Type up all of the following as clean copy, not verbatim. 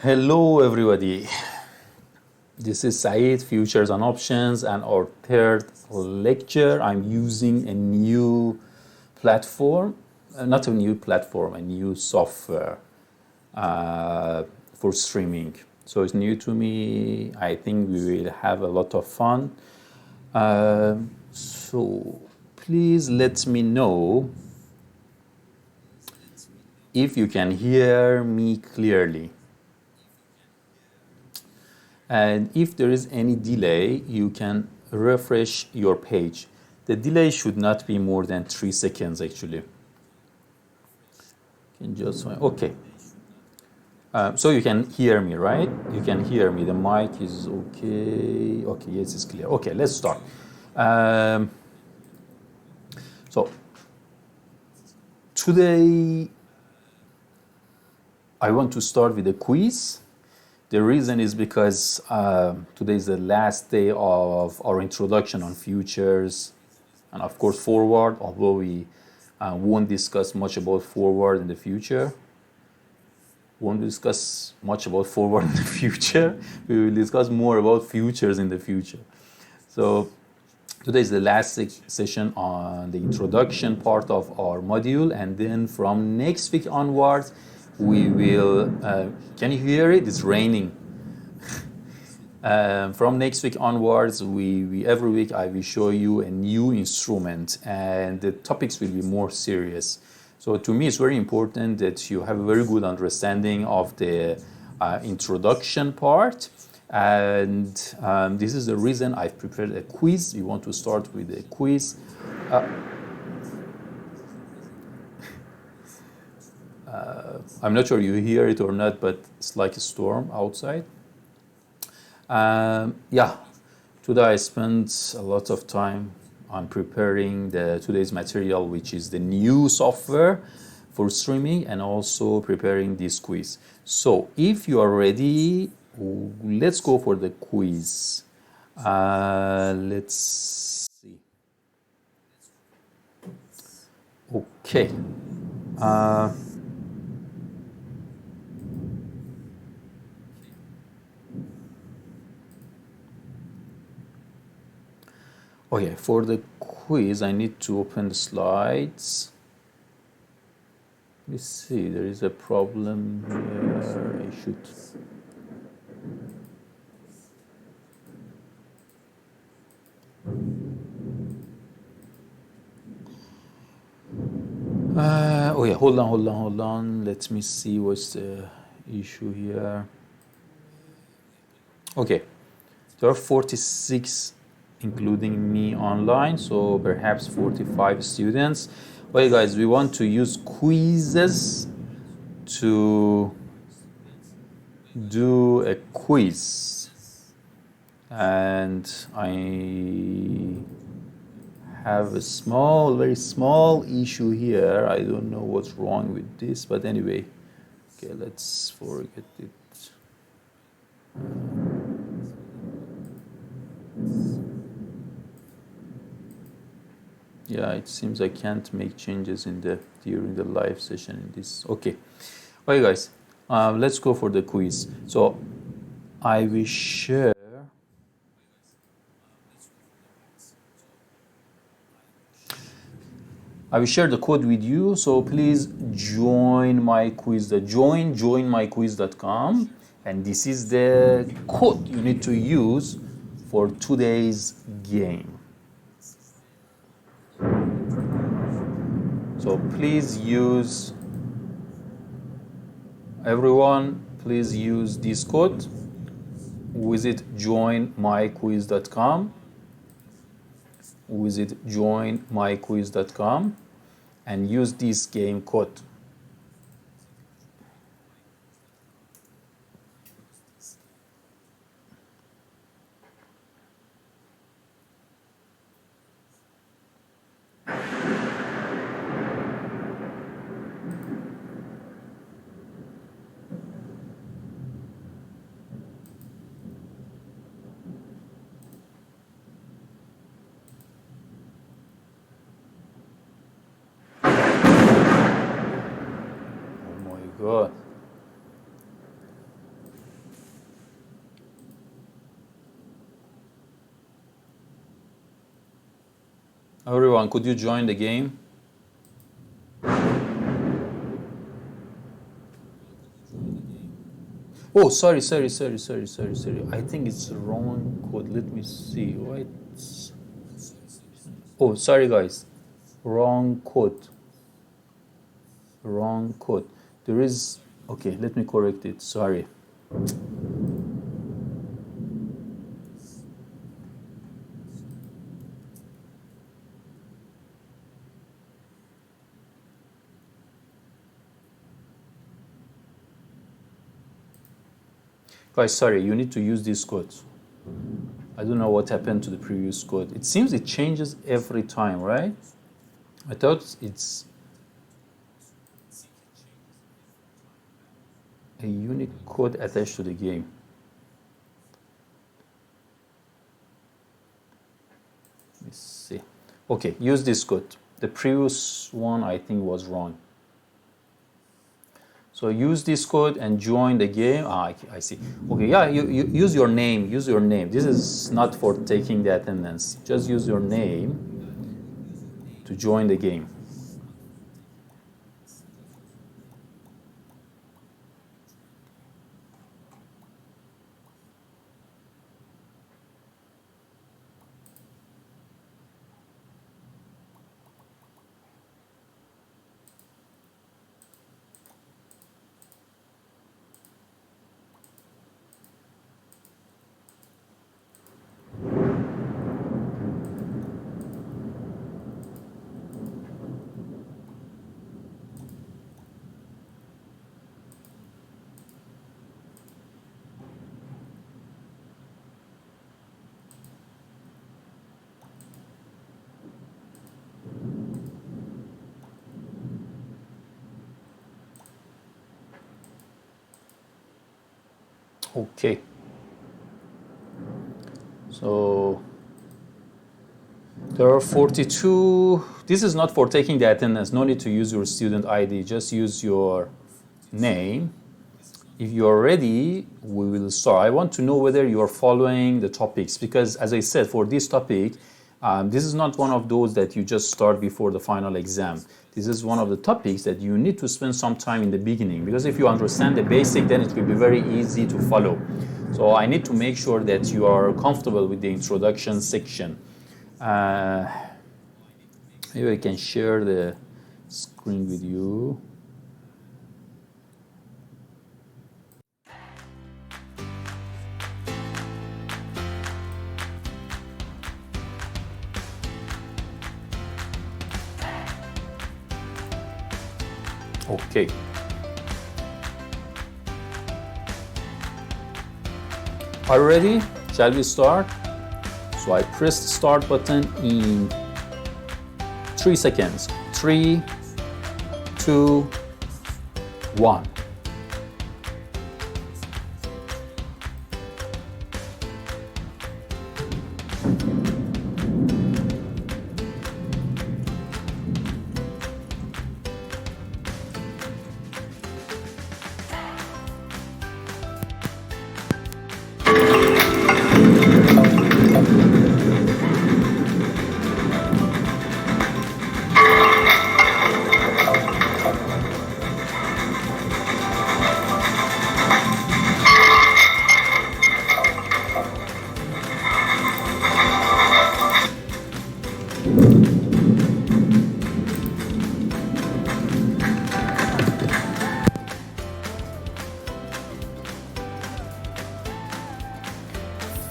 Hello, everybody. This is Saeed, Futures and Options, and our third lecture. I'm using a new platform, not a new platform, a new software for streaming. So it's new to me. I think we will have a lot of fun. So please let me know if you can hear me clearly. And if there is any delay, you can refresh your page. The delay should not be more than 3 seconds actually. Can just okay. So you can hear me, right? You can hear me. The mic is okay. Okay, yes, it's clear. Okay, let's start. So today I want to start with a quiz. The reason is because today is the last day of our introduction on futures and of course forward, although we won't discuss much about forward in the future. Won't discuss much about forward in the future. We will discuss more about futures in the future. So today is the last session on the introduction part of our module, and then from next week onwards we will can you hear it? It's raining. From next week onwards, we every week I will show you a new instrument, and the topics will be more serious. So to me, it's very important that you have a very good understanding of the introduction part, and this is the reason I've prepared a quiz. We want to start with a quiz. I'm not sure you hear it or not, but it's like a storm outside. Yeah, today I spent a lot of time on preparing today's material, which is the new software for streaming, and also preparing this quiz. So if you are ready, let's go for the quiz. Let's see. Okay. Okay, for the quiz, I need to open the slides. Let's see, there is a problem here. I should. Oh yeah, hold on. Let me see what's the issue here. Okay, there are 46 including me online, so perhaps 45 students. Well guys, we want to use quizzes to do a quiz, and I have a very small issue here. I don't know what's wrong with this, but anyway, okay, let's forget it. Yeah, it seems I can't make changes during the live session in this. Okay, okay guys, let's go for the quiz. So I will share. I will share the code with you. So please join my quiz. Joinmyquiz.com, and this is the code you need to use for today's game. So please use, everyone, please use this code. Visit joinmyquiz.com. Visit joinmyquiz.com and use this game code. God. Everyone, could you join the game? Oh, sorry. I think it's the wrong code. Let me see. What? Oh, sorry, guys. Wrong code. Wrong code. There is. Okay, let me correct it. Sorry. Guys, sorry, you need to use this code. I don't know what happened to the previous code. It seems it changes every time, right? I thought it's a unique code attached to the game. Let's see. Okay, use this code. The previous one I think was wrong. So use this code and join the game. I see. Okay, yeah, you use your name. Use your name. This is not for taking the attendance. Just use your name to join the game. Okay. So there are 42. This is not for taking the attendance. No need to use your student ID. Just use your name. If you're ready, we will start. I want to know whether you're following the topics because, as I said, for this topic, this is not one of those that you just start before the final exam. This is one of the topics that you need to spend some time in the beginning because if you understand the basic, then it will be very easy to follow. So I need to make sure that you are comfortable with the introduction section. Maybe I can share the screen with you. Okay. Are you ready? Shall we start? So I press the start button in 3 seconds. 3, 2, 1.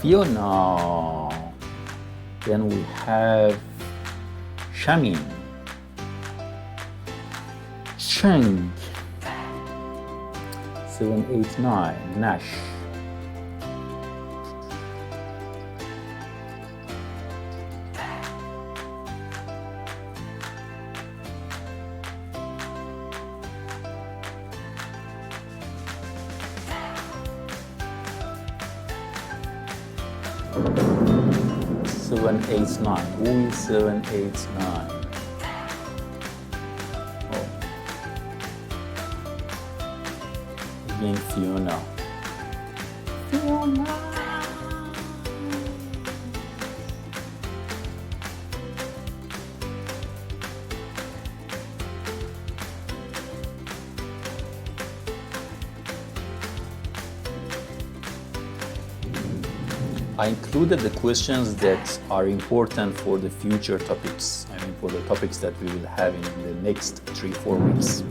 Fiona. Then we have Shamin, Cheng, 789, Nash, Who is 789? Oh. Again, Fiona. I included the questions that are important for the future topics. I mean, for the topics that we will have in the next 3-4 weeks.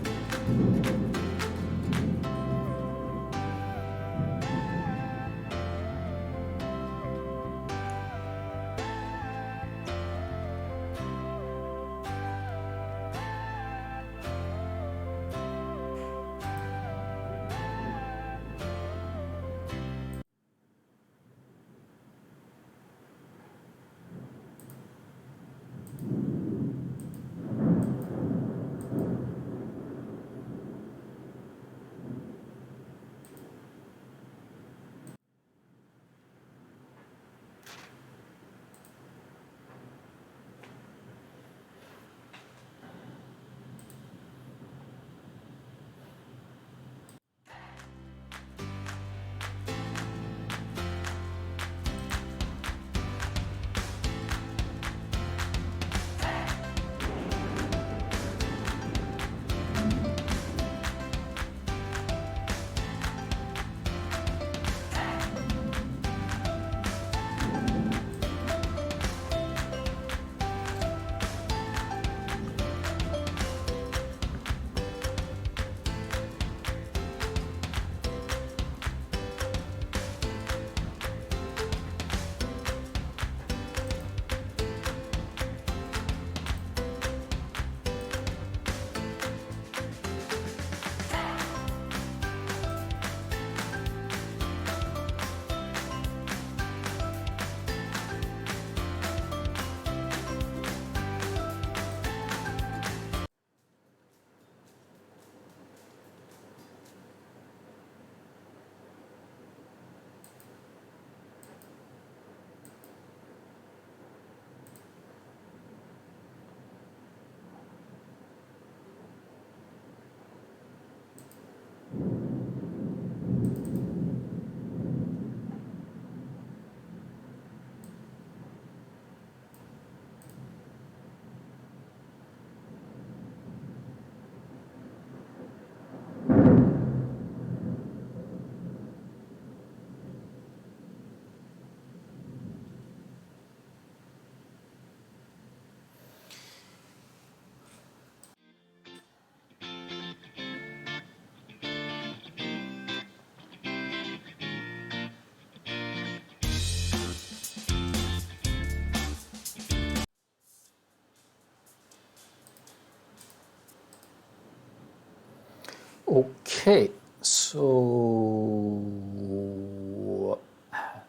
Okay, so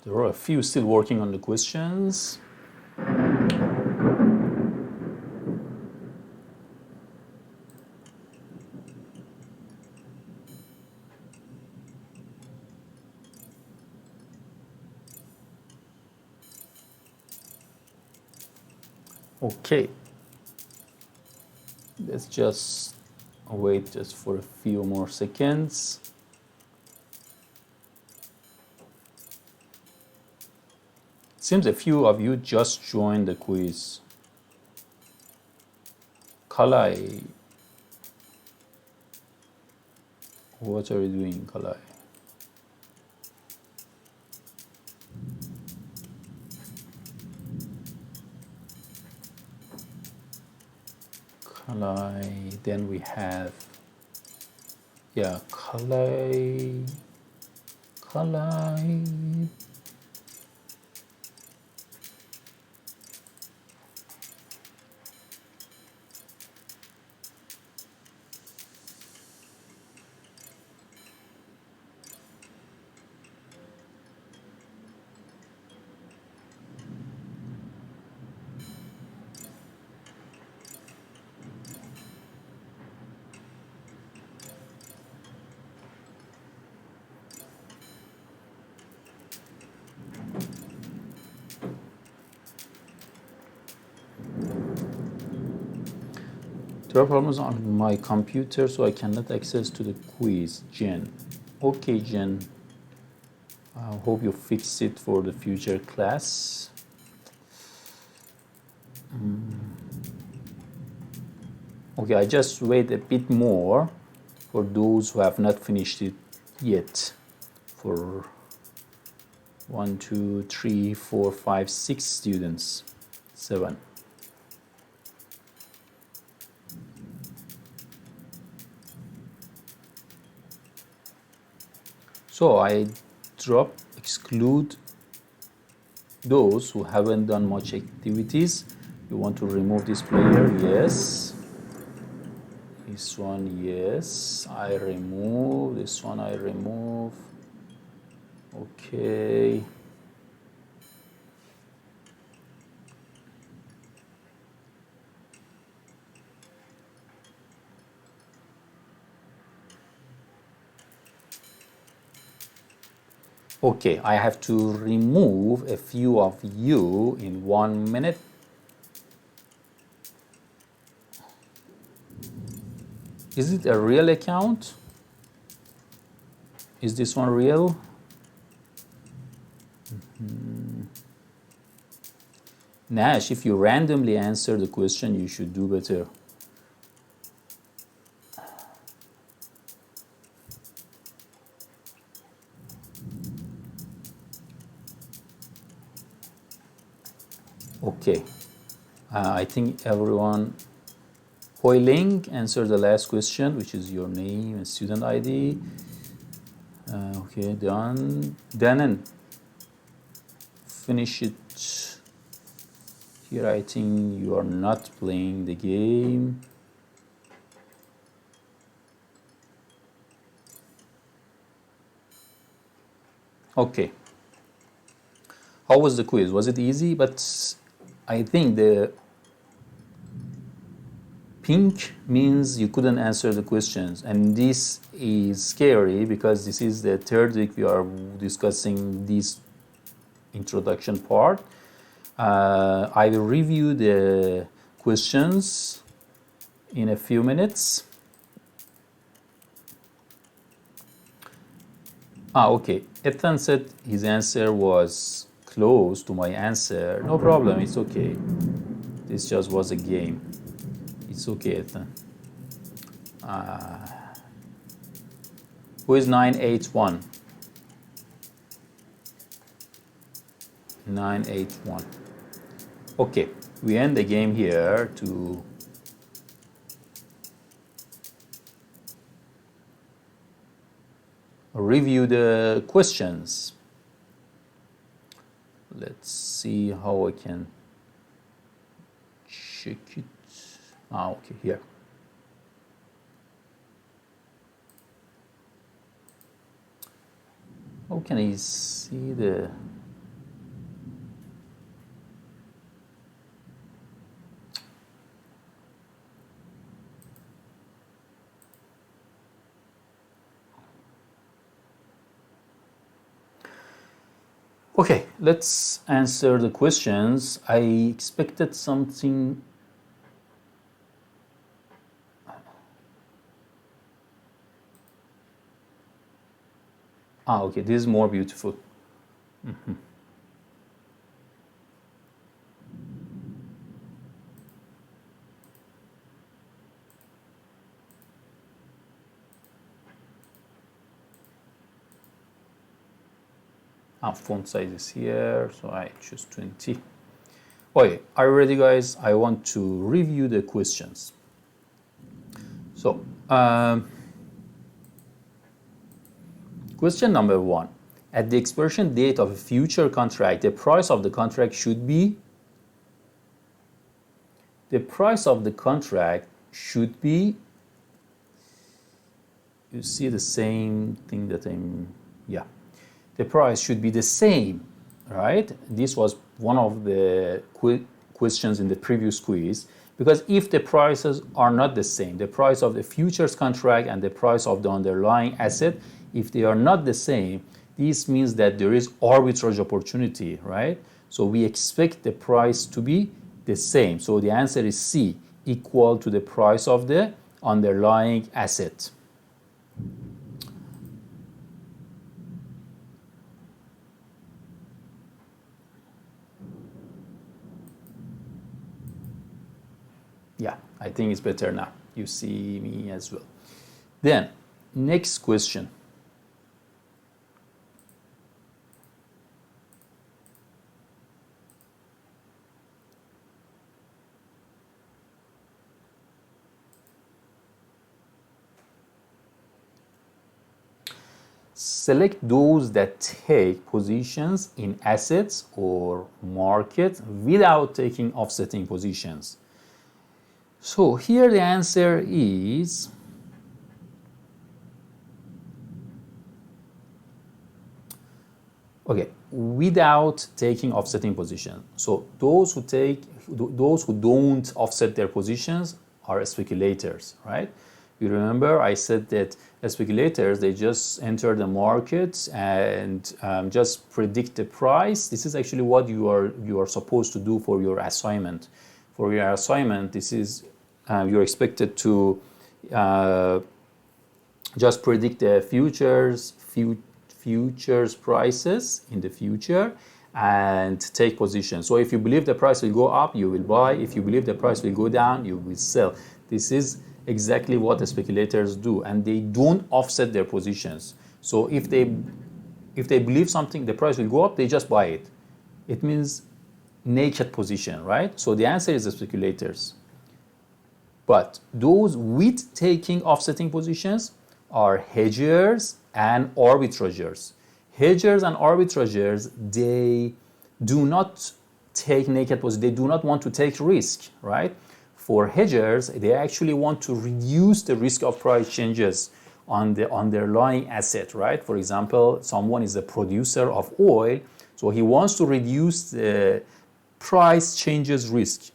there are a few still working on the questions. Okay, let's just wait just for a few more seconds. It seems a few of you just joined the quiz. Kalai, what are you doing, Kalai? Kalai, then we have, yeah, Kalai. There are problems on my computer, so I cannot access to the quiz, Jen. Okay, Jen. I hope you fix it for the future class. Okay, I just wait a bit more for those who have not finished it yet. For 1, 2, 3, 4, 5, 6 students. 7. So I exclude those who haven't done much activities. You want to remove this player? Yes. This one, yes. I remove. This one, I remove. Okay. Okay, I have to remove a few of you in 1 minute. Is it a real account? Is this one real? Nash, if you randomly answer the question, you should do better. Okay, I think everyone. Hoi Ling, answer the last question, which is your name and student ID. Okay, done. Danan, finish it. Here I think you are not playing the game. Okay. How was the quiz? Was it easy? But I think the pink means you couldn't answer the questions, and this is scary because this is the third week we are discussing this introduction part. I will review the questions in a few minutes. Okay. Ethan said his answer was close to my answer. No problem, it's okay. This just was a game. It's okay, Ethan. Who is 981? 981. Okay, we end the game here to review the questions. Let's see how I can check it. Okay, here. How can I see the... Okay, let's answer the questions. I expected something. Okay, this is more beautiful. Font size is here, so I choose 20. Okay, are you ready, guys? I want to review the questions. So, question number 1. At the expiration date of a future contract, the price of the contract should be? The price of the contract should be, you see the same thing that the price should be the same, right? This was one of the questions in the previous quiz, because if the prices are not the same, the price of the futures contract and the price of the underlying asset, if they are not the same, this means that there is arbitrage opportunity, right? So we expect the price to be the same. So the answer is C, equal to the price of the underlying asset. Yeah, I think it's better now. You see me as well. Then, next question. select those that take positions in assets or market without taking offsetting positions. So here the answer is okay, without taking offsetting position. So those who don't offset their positions are speculators, right? You remember I said that speculators, they just enter the market and just predict the price. This is actually what you are supposed to do for your assignment. For your assignment, this is you're expected to just predict the futures prices in the future and take position. So if you believe the price will go up, you will buy. If you believe the price will go down, you will sell. This is exactly what the speculators do, and they don't offset their positions. So if they believe something, the price will go up, they just buy it. It means naked position, right? So the answer is the speculators. But those with taking offsetting positions are hedgers and arbitrageurs. Hedgers and arbitrageurs, they do not take naked position. They do not want to take risk, right? For hedgers, they actually want to reduce the risk of price changes on the underlying asset, right? For example, someone is a producer of oil, so he wants to reduce the price changes risk.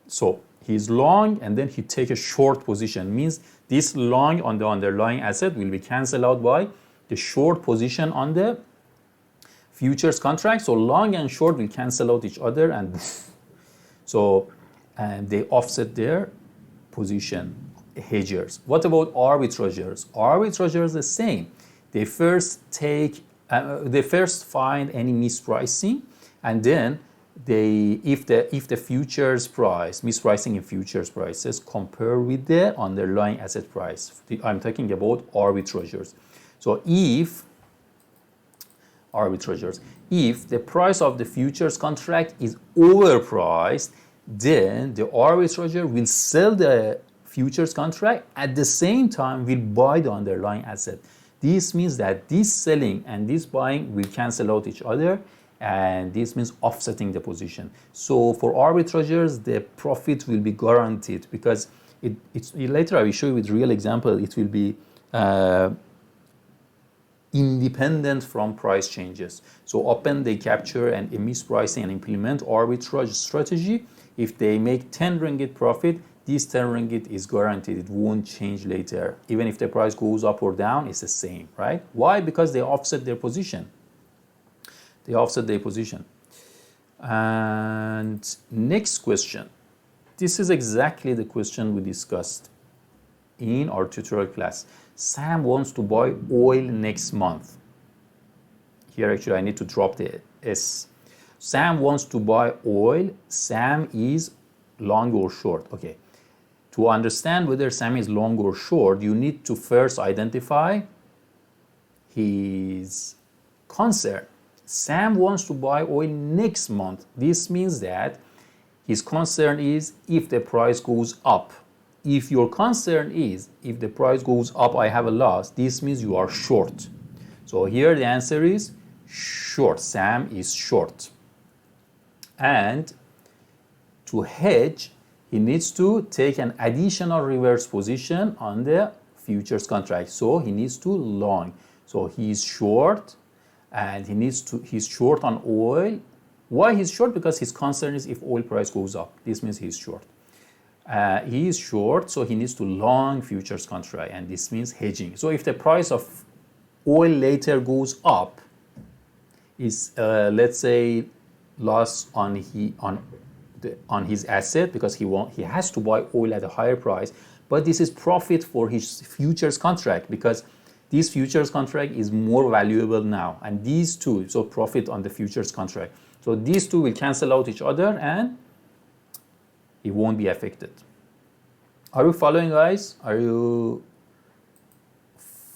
So he's long and then he take a short position. Means this long on the underlying asset will be cancelled out by the short position on the futures contract. So long and short will cancel out each other, and so they offset their position, hedgers. What about arbitrageurs? Arbitrageurs the same. They first find any mispricing, and then if the futures price, mispricing in futures prices, compare with the underlying asset price. I'm talking about arbitrageurs. So if the price of the futures contract is overpriced, then the arbitrager will sell the futures contract, at the same time will buy the underlying asset. This means that this selling and this buying will cancel out each other, and this means offsetting the position. So for arbitrageurs, the profit will be guaranteed, because later I will show you with real example, it will be independent from price changes. So often they capture and mispricing and implement arbitrage strategy. If they make 10 ringgit profit, this 10 ringgit is guaranteed. It won't change later. Even if the price goes up or down, it's the same, right? Why? Because they offset their position. They offset their position. And next question. This is exactly the question we discussed in our tutorial class. Sam wants to buy oil next month. Here actually I need to drop the S. Sam wants to buy oil. Sam is long or short. Okay. To understand whether Sam is long or short, you need to first identify his concern. Sam wants to buy oil next month. This means that his concern is if the price goes up. If your concern is if the price goes up, I have a loss, this means you are short. So here the answer is short. Sam is short. And to hedge, he needs to take an additional reverse position on the futures contract. So he needs to long. So he's short, and he's short on oil. Why he's short? Because his concern is if oil price goes up. This means he's short. He is short, so he needs to long futures contract, and this means hedging. So if the price of oil later goes up, is let's say loss on his asset, because he has to buy oil at a higher price, but this is profit for his futures contract, because this futures contract is more valuable now, and these two, so profit on the futures contract. So these two will cancel out each other, and he won't be affected. Are you following, guys? Are you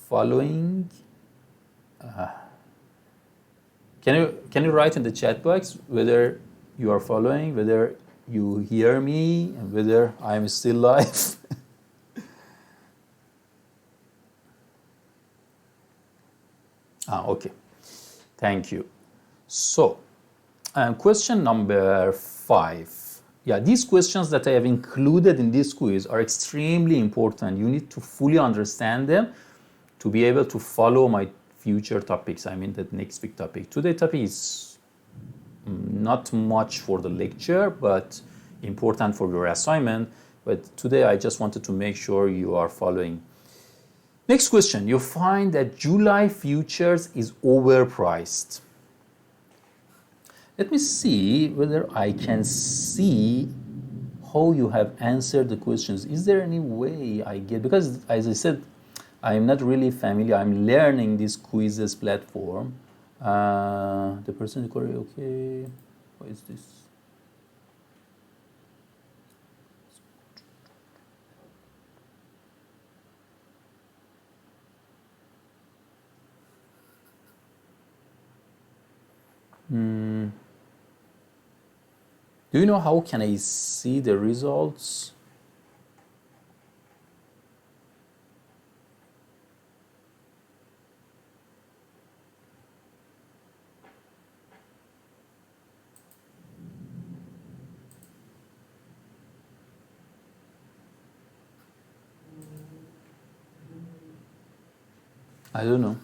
following? Can you write in the chat box whether you are following, whether you hear me, and whether I am still live? Okay. Thank you. So, question number 5. Yeah, these questions that I have included in this quiz are extremely important. You need to fully understand them to be able to follow my future topics. I mean, the next week topic. Today's topic is not much for the lecture, but important for your assignment. But today I just wanted to make sure you are following. Next question. You find that July futures is overpriced. Let me see whether I can see how you have answered the questions. Is there any way I get, because as I said, I'm not really familiar. I'm learning this quizzes platform. The person is correct. Okay. What is this? Do you know how can I see the results? I don't know.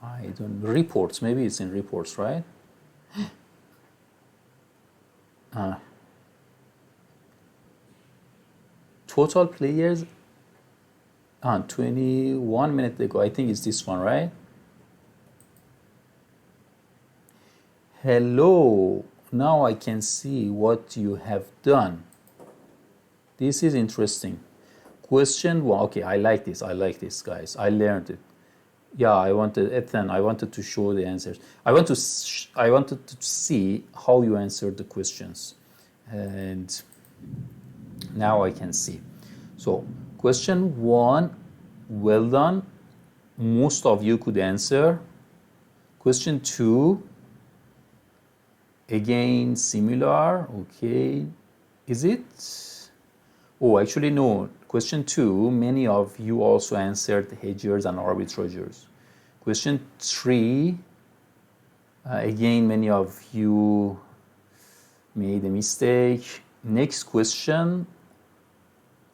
I don't reports. Maybe it's in reports, right? Total players 21 minutes ago. I think it's this one, right? Hello. Now I can see what you have done. This is interesting. Question 1. Okay, I like this. I like this, guys. I learned it. Yeah, I wanted to show the answers. I wanted to see how you answered the questions, and now I can see. So, question 1, well done. Most of you could answer. Question 2, again similar. Okay, is it? Oh, actually no. Question 2, many of you also answered hedgers and arbitrageurs. Question 3, again, many of you made a mistake. Next question,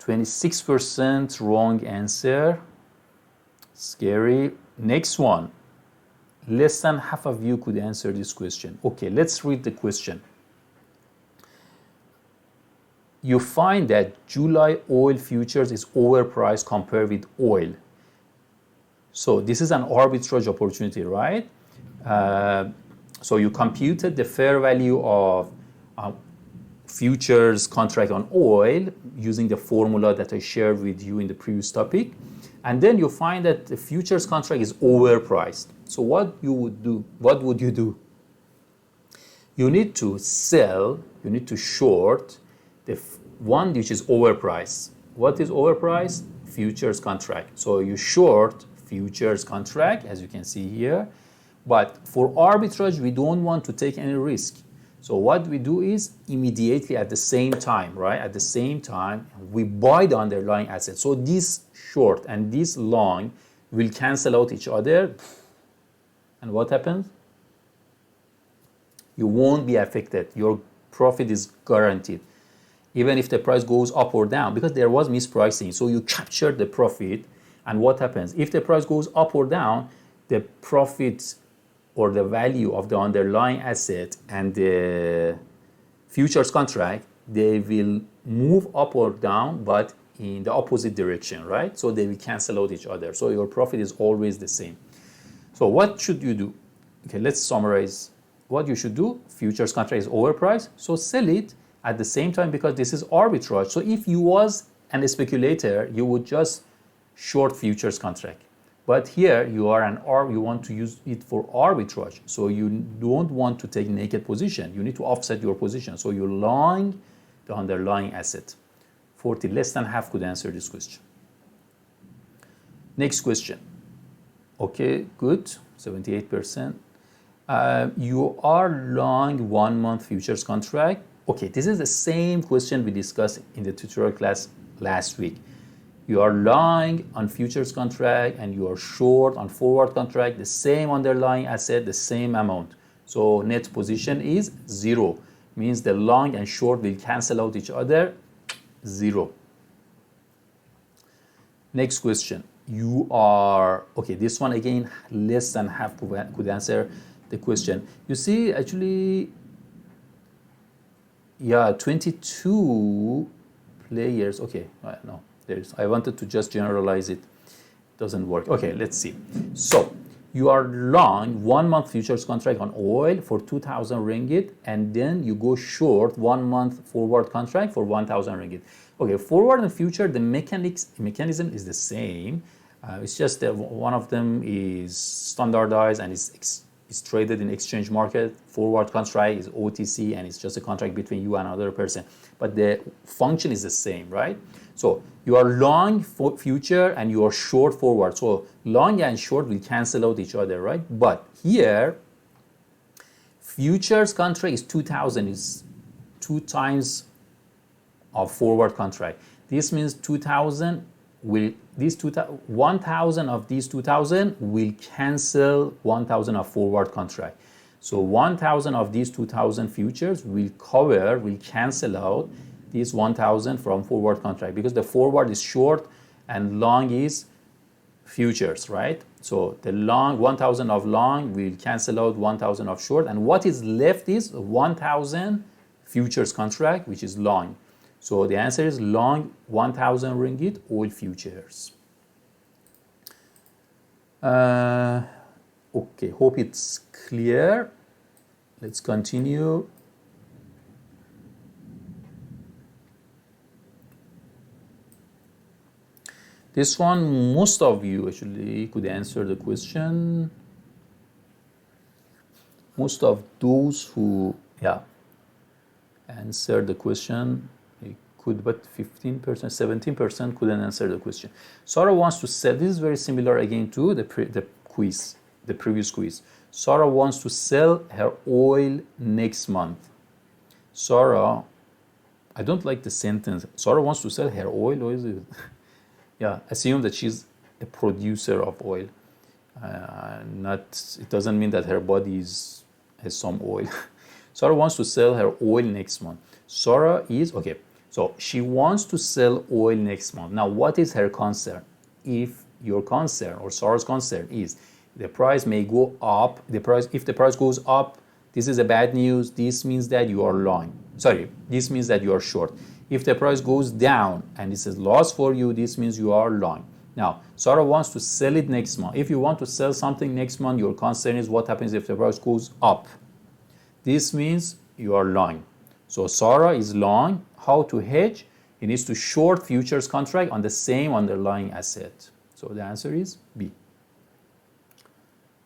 26% wrong answer. Scary. Next one, less than half of you could answer this question. Okay, let's read the question. You find that July oil futures is overpriced compared with oil. So this is an arbitrage opportunity, right? So you computed the fair value of futures contract on oil using the formula that I shared with you in the previous topic. And then you find that the futures contract is overpriced. So what would you do? You need to sell, you need to short the one which is overpriced. What is overpriced? Futures contract. So you short futures contract, as you can see here. But for arbitrage, we don't want to take any risk. So what we do is immediately at the same time, right? At the same time, we buy the underlying asset. So this short and this long will cancel out each other. And what happens? You won't be affected. Your profit is guaranteed. Even if the price goes up or down, because there was mispricing. So you capture the profit. And what happens? If the price goes up or down, the profit or the value of the underlying asset and the futures contract, they will move up or down, but in the opposite direction, right? So they will cancel out each other. So your profit is always the same. So what should you do? Okay, let's summarize. What you should do, futures contract is overpriced, so sell it at the same time because this is arbitrage. So if you was a speculator, you would just short futures contract. But here you are you want to use it for arbitrage. So you don't want to take naked position. You need to offset your position. So you're long the underlying asset. 40, less than half could answer this question. Next question. Okay, good, 78%. You are long 1 month futures contract. Okay, this is the same question we discussed in the tutorial class last week. You are long on futures contract and you are short on forward contract, the same underlying asset, the same amount. So net position is 0. Means the long and short will cancel out each other, 0. Next question. You are, okay, this one again, less than half could answer the question. You see, actually, yeah, 22 players. Okay, no, I wanted to just generalize it. Doesn't work. Okay, let's see. So you are long 1 month futures contract on oil for 2,000 ringgit, and then you go short 1 month forward contract for 1,000 ringgit. Okay, forward and future, the mechanism is the same. It's just that one of them is standardized and is traded in exchange market. Forward contract is OTC and it's just a contract between you and another person. But the function is the same, right? So you are long for future and you are short forward. So long and short will cancel out each other, right? But here, futures contract is 2,000, is 2 times of forward contract. This means 2,000 will, 1,000 of these 2,000 will cancel 1,000 of forward contract. So 1,000 of these 2,000 futures will cancel out this 1,000 from forward contract, because the forward is short and long is futures, right? So the long, 1,000 of long will cancel out 1,000 of short, and what is left is 1,000 futures contract, which is long. So the answer is long 1,000 ringgit oil futures. Okay, hope it's clear. Let's continue. This one, most of you actually could answer the question. Most of those who, answered the question, could, but 15%, 17% couldn't answer the question. Sarah wants to sell, this is very similar again to the quiz, the previous quiz. Sarah wants to sell her oil next month. Sarah, I don't like the sentence. Sarah wants to sell her oil, or is it? Yeah, assume that she's a producer of oil. It doesn't mean that her body has some oil. Sarah wants to sell her oil next month. Sarah is, okay, so she wants to sell oil next month. Now, what is her concern? If your concern or Sarah's concern is the price may go up, if the price goes up, this is a bad news. This means that you are long. Sorry, this means that you are short. If the price goes down and it's a loss for you, this means you are long. Now, Sarah wants to sell it next month. If you want to sell something next month, your concern is what happens if the price goes up. This means you are long. So Sarah is long. How to hedge? He needs to short futures contract on the same underlying asset. So the answer is B.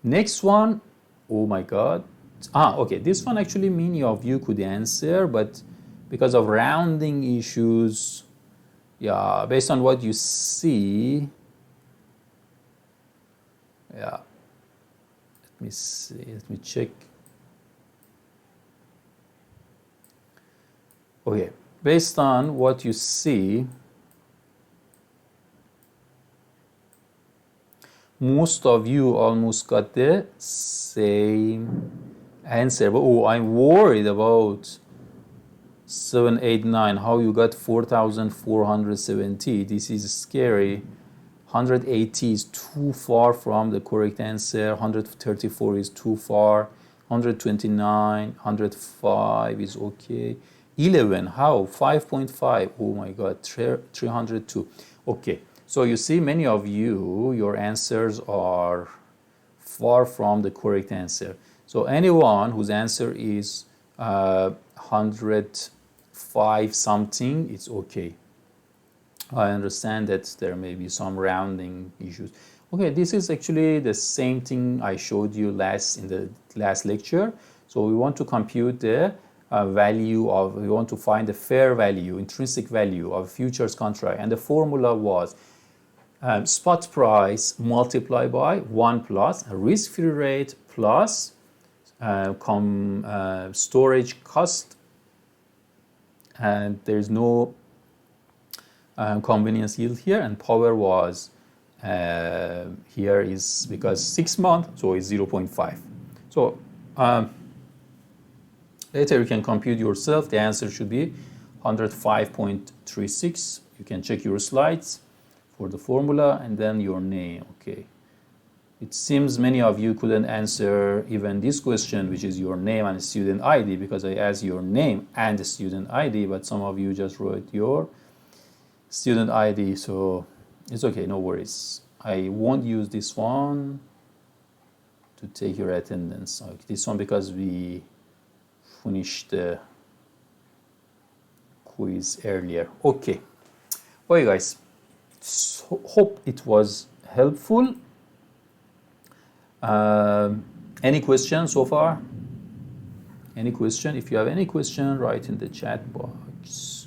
Next one, oh my God. Okay, this one actually many of you could answer, but because of rounding issues, based on what you see, let me see, let me check. Okay, based on what you see, most of you almost got the same answer. But I'm worried about 789. How you got 4,470? This is scary. 180 is too far from the correct answer. 134 is too far. 129, 105 is okay. 11, how? 5.5. Oh my God, 302. Okay, so you see many of you, your answers are far from the correct answer. So anyone whose answer is 105 something, it's okay. I understand that there may be some rounding issues. Okay, this is actually the same thing I showed you in the last lecture. So we want to compute the we want to find the fair value, intrinsic value of futures contract. And the formula was spot price multiplied by 1 plus risk-free rate plus storage cost, and there's no convenience yield here, and power was here is because 6 months, so it's 0.5. So later you can compute yourself. The answer should be 105.36. You can check your slides for the formula and then your name. Okay. It seems many of you couldn't answer even this question, which is your name and student ID, because I asked your name and the student ID, but some of you just wrote your student ID, so it's okay, no worries. I won't use this one to take your attendance. Okay, this one because we finished the quiz earlier. Okay. Okay, guys. So, hope it was helpful. Any questions so far? Any question? If you have any question, write in the chat box.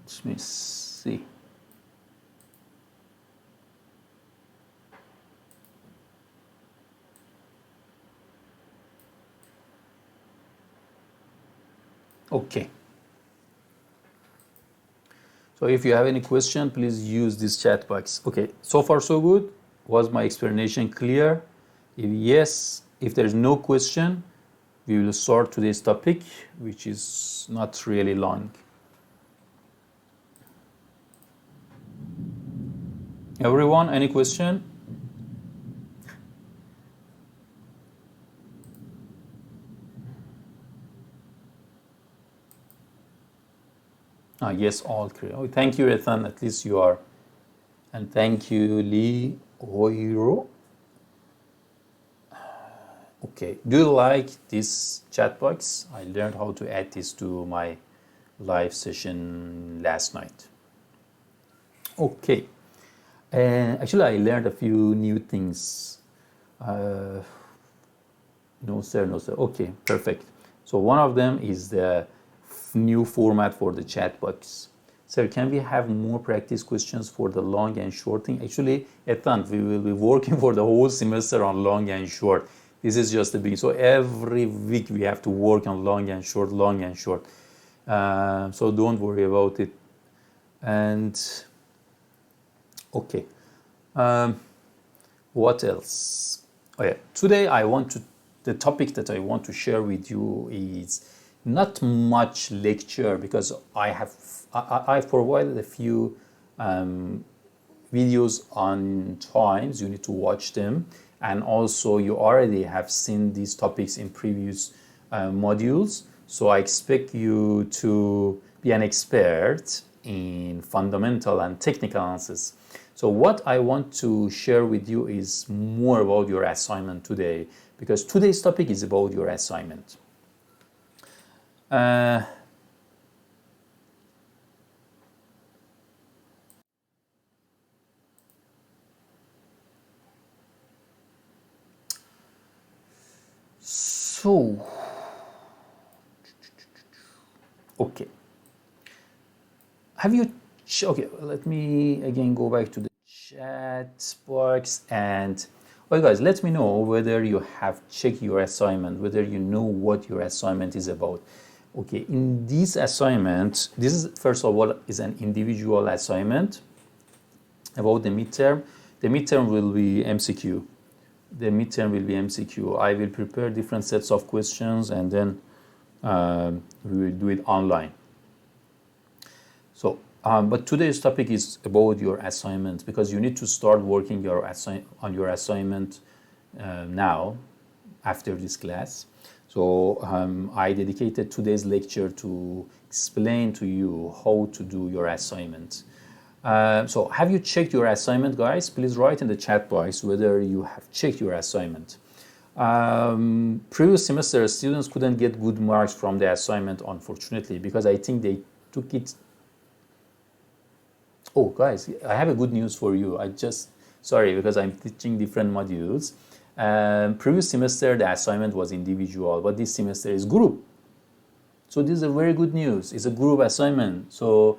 Let me see. Okay. So if you have any question, please use this chat box. Okay, so far so good. Was my explanation clear? If yes, if there's no question, we will start today's topic, which is not really long. Everyone, any question? Yes, all clear. Oh, thank you, Ethan. At least you are. And thank you, Lee Oiro. Okay. Do you like this chat box? I learned how to add this to my live session last night. Okay. Actually, I learned a few new things. No, sir, no, sir. Okay, perfect. So one of them is the new format for the chat box. Sir, can we have more practice questions for the long and short thing? Actually, Ethan, we will be working for the whole semester on long and short. This is just the beginning. So every week we have to work on long and short, long and short. So don't worry about it. And okay. What else? Oh yeah. Today the topic that I want to share with you is not much lecture, because I've provided a few videos on times. You need to watch them, and also you already have seen these topics in previous modules. So I expect you to be an expert in fundamental and technical analysis. So what I want to share with you is more about your assignment today, because today's topic is about your assignment. Okay. Have you, okay, let me again go back to the chat box and, well guys, let me know whether you have checked your assignment, whether you know what your assignment is about. Okay, in this assignment, this is, first of all, is an individual assignment about the midterm. The midterm will be MCQ. The midterm will be MCQ. I will prepare different sets of questions and then we will do it online. So, but today's topic is about your assignment, because you need to start working on your assignment now after this class. So I dedicated today's lecture to explain to you how to do your assignment. So have you checked your assignment, guys? Please write in the chat box whether you have checked your assignment. Previous semester, students couldn't get good marks from the assignment, unfortunately, because I think they took it. Oh, guys, I have a good news for you. Sorry, because I'm teaching different modules. Previous semester, the assignment was individual, but this semester is group. So this is a very good news. It's a group assignment. So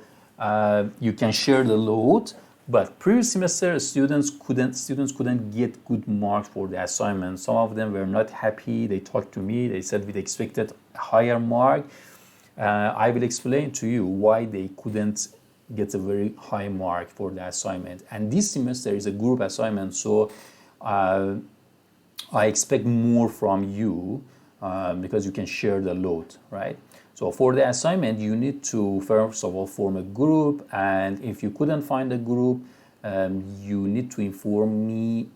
you can share the load. But previous semester, students couldn't get good marks for the assignment. Some of them were not happy. They talked to me. They said we expected a higher mark. I will explain to you why they couldn't get a very high mark for the assignment. And this semester is a group assignment, so I expect more from you because you can share the load, right? So for the assignment, you need to first of all form a group, and if you couldn't find a group, you need to inform me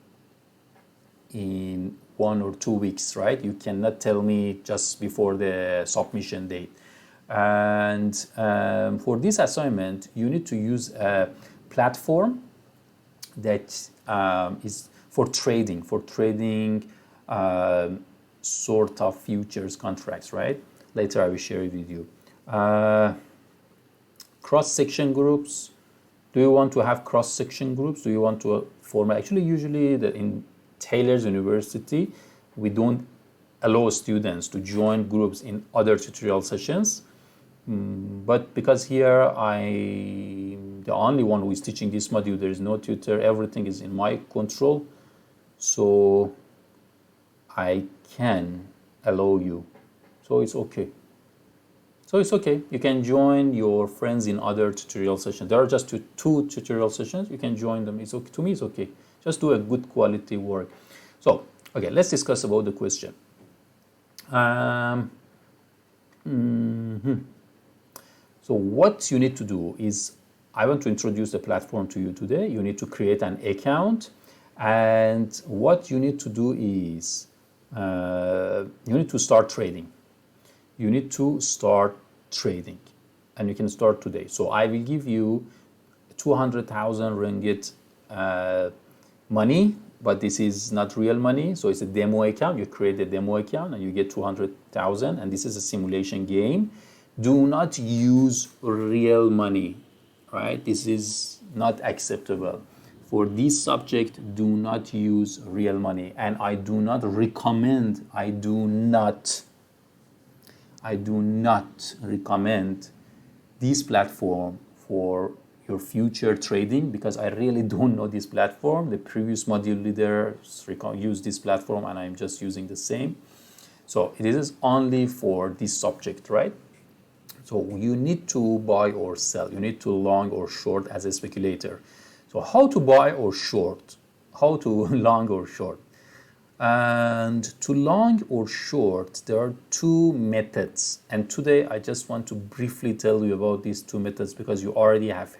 in 1 or 2 weeks, right? You cannot tell me just before the submission date. And for this assignment, you need to use a platform that is for trading sort of futures contracts, right? Later I will share it with you. Cross-section groups. Do you want to have cross-section groups? Do you want to form? Actually, usually in Taylor's University, we don't allow students to join groups in other tutorial sessions. But because here I'm the only one who is teaching this module, there is no tutor, everything is in my control, so I can allow you. So it's okay. You can join your friends in other tutorial sessions. There are just two tutorial sessions. You can join them. It's okay. To me, it's okay. Just do a good quality work. So, okay, let's discuss about the question. So what you need to do is, I want to introduce the platform to you today. You need to create an account, and what you need to do is you need to start trading. You need to start trading, and you can start today. So I will give you 200,000 ringgit money, but this is not real money, so it's a demo account. You create a demo account and you get 200,000, and this is a simulation game. Do not use real money, right? This is not acceptable. For this subject, do not use real money. And I do not recommend, I do not recommend this platform for your future trading, because I really don't know this platform. The previous module leaders used this platform and I'm just using the same. So it is only for this subject, right? So you need to buy or sell. You need to long or short as a speculator. So how to buy or short? How to long or short? And to long or short, there are two methods. And today I just want to briefly tell you about these two methods because you already have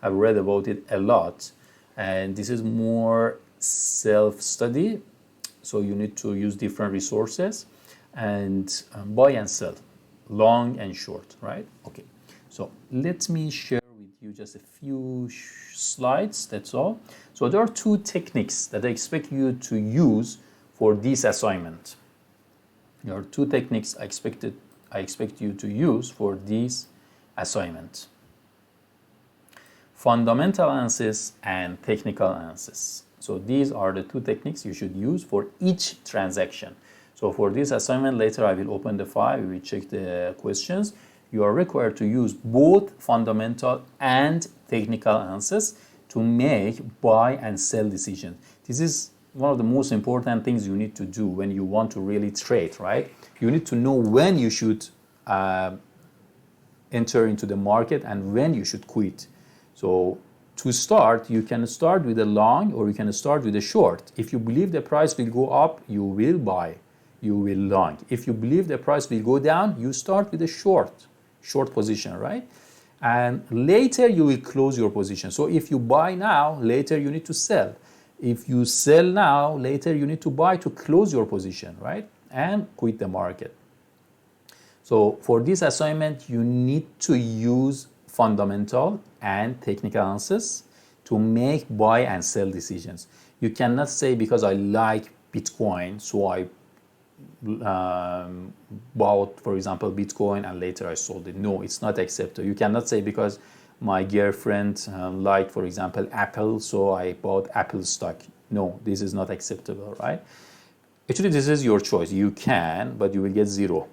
read about it a lot. And this is more self-study. So you need to use different resources and buy and sell. Long and short, right? Okay, so let me share with you just a few slides, that's all. So there are two techniques that I expect you to use for this assignment. There are two techniques I expect you to use for this assignment. Fundamental analysis and technical analysis. So these are the two techniques you should use for each transaction. So for this assignment, later I will open the file, we will check the questions. You are required to use both fundamental and technical analysis to make buy and sell decisions. This is one of the most important things you need to do when you want to really trade, right? You need to know when you should enter into the market and when you should quit. So to start, you can start with a long or you can start with a short. If you believe the price will go up, you will buy. You will long. If you believe the price will go down, you start with a short position, right? And later you will close your position. So if you buy now, later you need to sell. If you sell now, later you need to buy to close your position, right? And quit the market. So for this assignment, you need to use fundamental and technical analysis to make buy and sell decisions. You cannot say because I like Bitcoin, so I bought, for example, Bitcoin and later I sold it. No, it's not acceptable. You cannot say because my girlfriend liked, for example, Apple, so I bought Apple stock. No, this is not acceptable, right? Actually, this is your choice. You can, but you will get zero.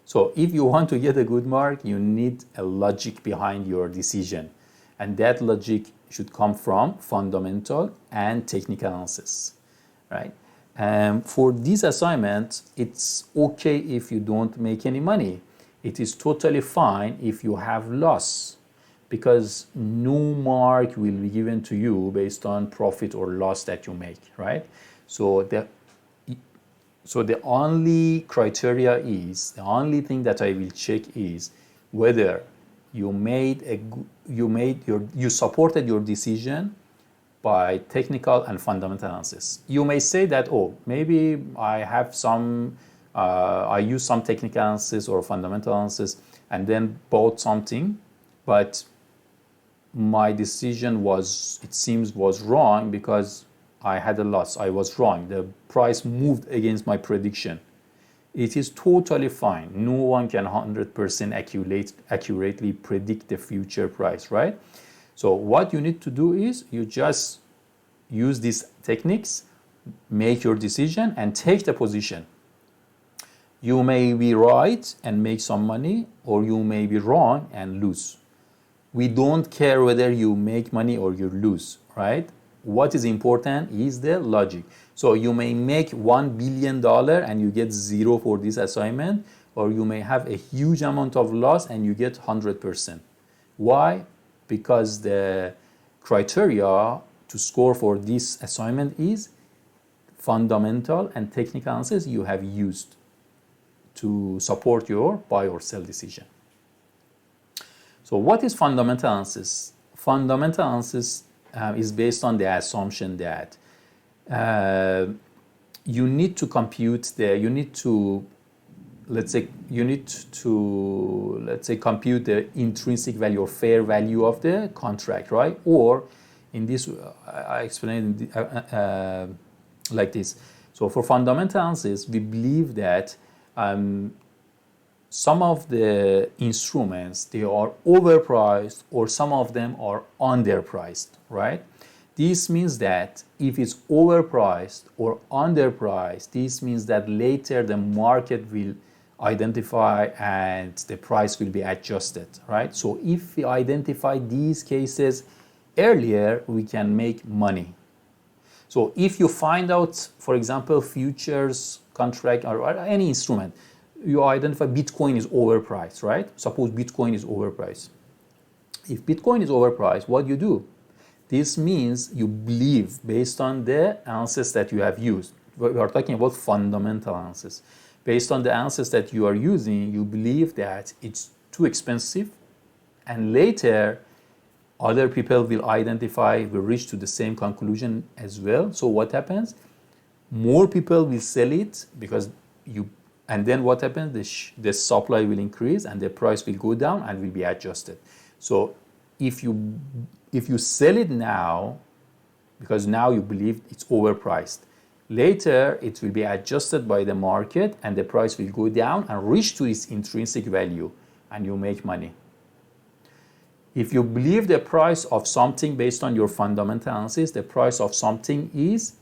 So if you want to get a good mark, you need a logic behind your decision. And that logic should come from fundamental and technical analysis, right? For this assignment, it's okay if you don't make any money. It is totally fine if you have loss, because no mark will be given to you based on profit or loss that you make, right? So the only criteria is, the only thing that I will check is whether you supported your decision by technical and fundamental analysis. You may say that, oh, maybe I use some technical analysis or fundamental analysis and then bought something, but my decision was wrong because I had a loss. I was wrong. The price moved against my prediction. It is totally fine. No one can 100% accurately predict the future price, right? So what you need to do is you just use these techniques, make your decision, and take the position. You may be right and make some money, or you may be wrong and lose. We don't care whether you make money or you lose, right? What is important is the logic. So you may make $1 billion and you get 0 for this assignment, or you may have a huge amount of loss and you get 100%. Why? Because the criteria to score for this assignment is fundamental and technical analysis you have used to support your buy or sell decision. So what is fundamental analysis? Fundamental analysis is based on the assumption that you need to compute compute the intrinsic value or fair value of the contract, right? Or in this, I explained it like this. So for fundamental analysis, we believe that some of the instruments, they are overpriced, or some of them are underpriced, right? This means that if it's overpriced or underpriced, this means that later the market will identify and the price will be adjusted, right? So if we identify these cases earlier, we can make money. So if you find out, for example, futures contract or any instrument, you identify Bitcoin is overpriced, right? Suppose Bitcoin is overpriced. If Bitcoin is overpriced, what you do? This means you believe, based on the analysis that you have used. We are talking about fundamental analysis. Based on the analysis that you are using, you believe that it's too expensive, and later other people will reach to the same conclusion as well. So what happens? More people will sell it and then what happens? The supply will increase and the price will go down and will be adjusted. So if you sell it now, because now you believe it's overpriced, later it will be adjusted by the market and the price will go down and reach to its intrinsic value and you make money. If you believe the price of something based on your fundamental analysis, the price of something is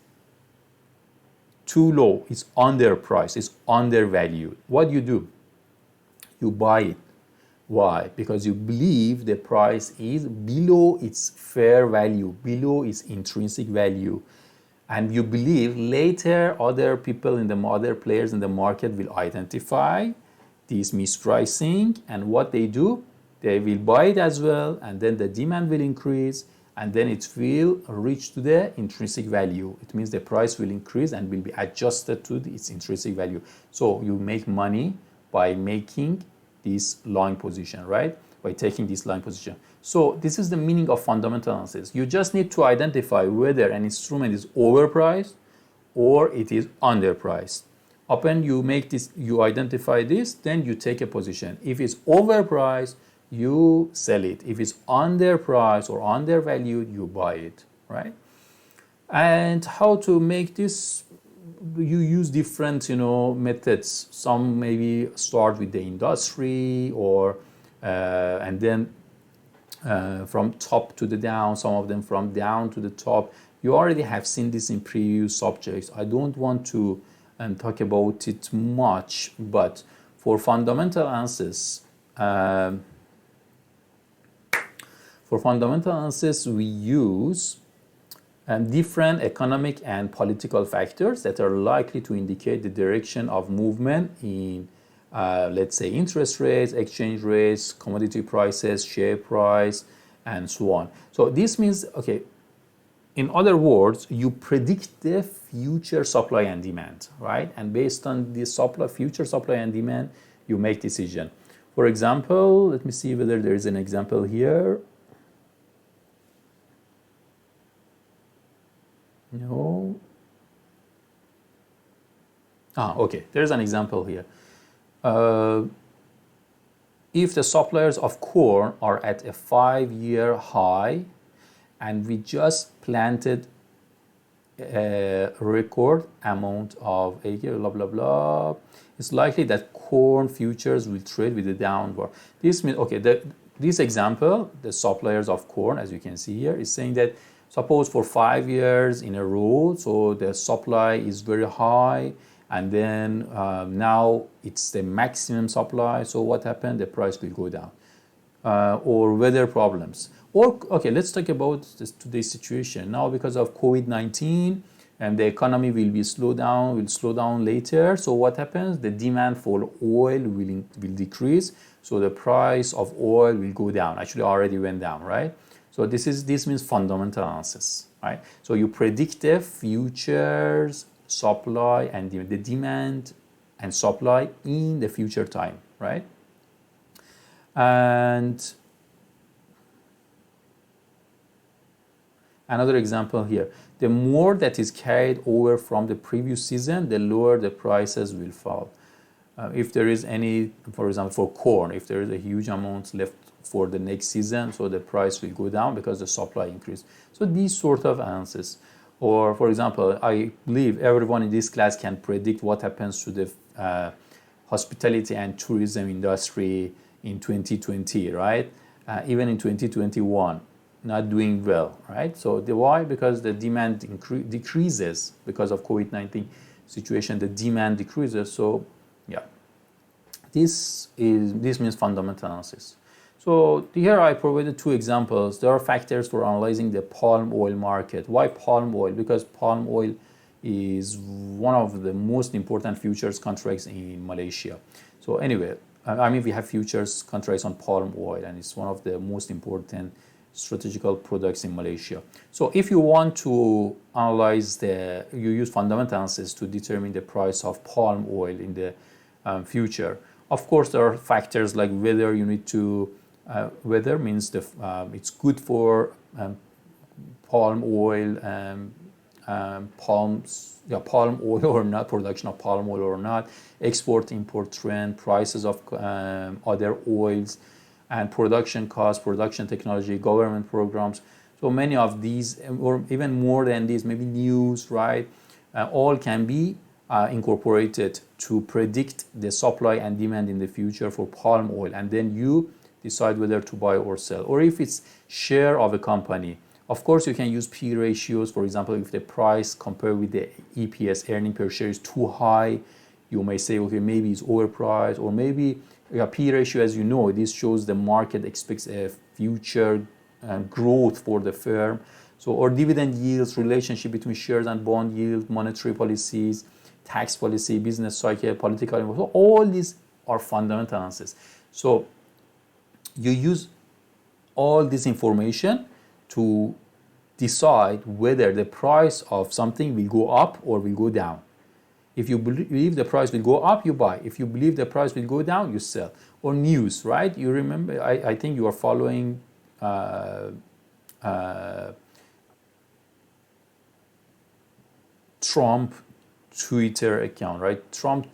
too low, it's underpriced, it's undervalued, what do? You buy it. Why? Because you believe the price is below its fair value, below its intrinsic value. And you believe later other players in the market will identify this mispricing, and what they do? They will buy it as well, and then the demand will increase, and then it will reach to the intrinsic value. It means the price will increase and will be adjusted to its intrinsic value. So you make money by making this long position, right? By taking this long position. So this is the meaning of fundamental analysis. You just need to identify whether an instrument is overpriced or it is underpriced. Upon you identify this, then you take a position. If it's overpriced, you sell it. If it's underpriced or undervalued, you buy it, right? And how to make this? You use different, methods. Some maybe start with the industry, and then from top to the down. Some of them from down to the top. You already have seen this in previous subjects. I don't want to talk about it much, but For fundamental analysis, we use different economic and political factors that are likely to indicate the direction of movement in, let's say, interest rates, exchange rates, commodity prices, share price, and so on. So this means, okay, in other words, you predict the future supply and demand, right? And based on the future supply and demand, you make decision. For example, let me see whether there is an example here. No. Okay, there's an example here. If the suppliers of corn are at a 5-year high and we just planted a record amount of acre, blah, blah, blah, it's likely that corn futures will trade with a downward. This means, okay, this example, the suppliers of corn, as you can see here, is saying that suppose for 5 years in a row, so the supply is very high, and then now it's the maximum supply, so what happened? The price will go down. Or weather problems. Or, okay, let's talk about today's situation. Now, because of COVID-19, and the economy will slow down later. So what happens? The demand for oil will decrease, so the price of oil will go down. Actually, already went down, right? So this means fundamental analysis, right? So you predict the futures supply and the demand and supply in the future time, right? And another example here, the more that is carried over from the previous season, the lower the prices will fall. If there is any, for example, for corn, if there is a huge amount left for the next season, so the price will go down because the supply increase. So these sort of analysis. Or, for example, I believe everyone in this class can predict what happens to the hospitality and tourism industry in 2020, right? Even in 2021, not doing well, right? So why? Because the demand decreases because of COVID-19 situation. The demand decreases. So, yeah, this means fundamental analysis. So here I provided 2 examples. There are factors for analyzing the palm oil market. Why palm oil? Because palm oil is one of the most important futures contracts in Malaysia. So anyway, I mean, we have futures contracts on palm oil, and it's one of the most important strategical products in Malaysia. So if you want to analyze you use fundamental analysis to determine the price of palm oil in the future. Of course, there are factors like whether you need to, whether means it's good for palm oil, palm oil or not, production of palm oil or not, export import trend, prices of other oils, and production costs, production technology, government programs. So many of these, or even more than these, maybe news, right? All can be incorporated to predict the supply and demand in the future for palm oil, and then you decide whether to buy or sell. Or if it's share of a company, of course you can use P ratios. For example, if the price compared with the EPS, earning per share, is too high, you may say, okay, maybe it's overpriced, or maybe P ratio, as you know, this shows the market expects a future growth for the firm. So, or dividend yields, relationship between shares and bond yield, monetary policies, tax policy, business cycle, political, so all these are fundamental analysis. So you use all this information to decide whether the price of something will go up or will go down. If you believe the price will go up, you buy. If you believe the price will go down, you sell. Or news, right? You remember, I think you are following Trump Twitter account, right? Trump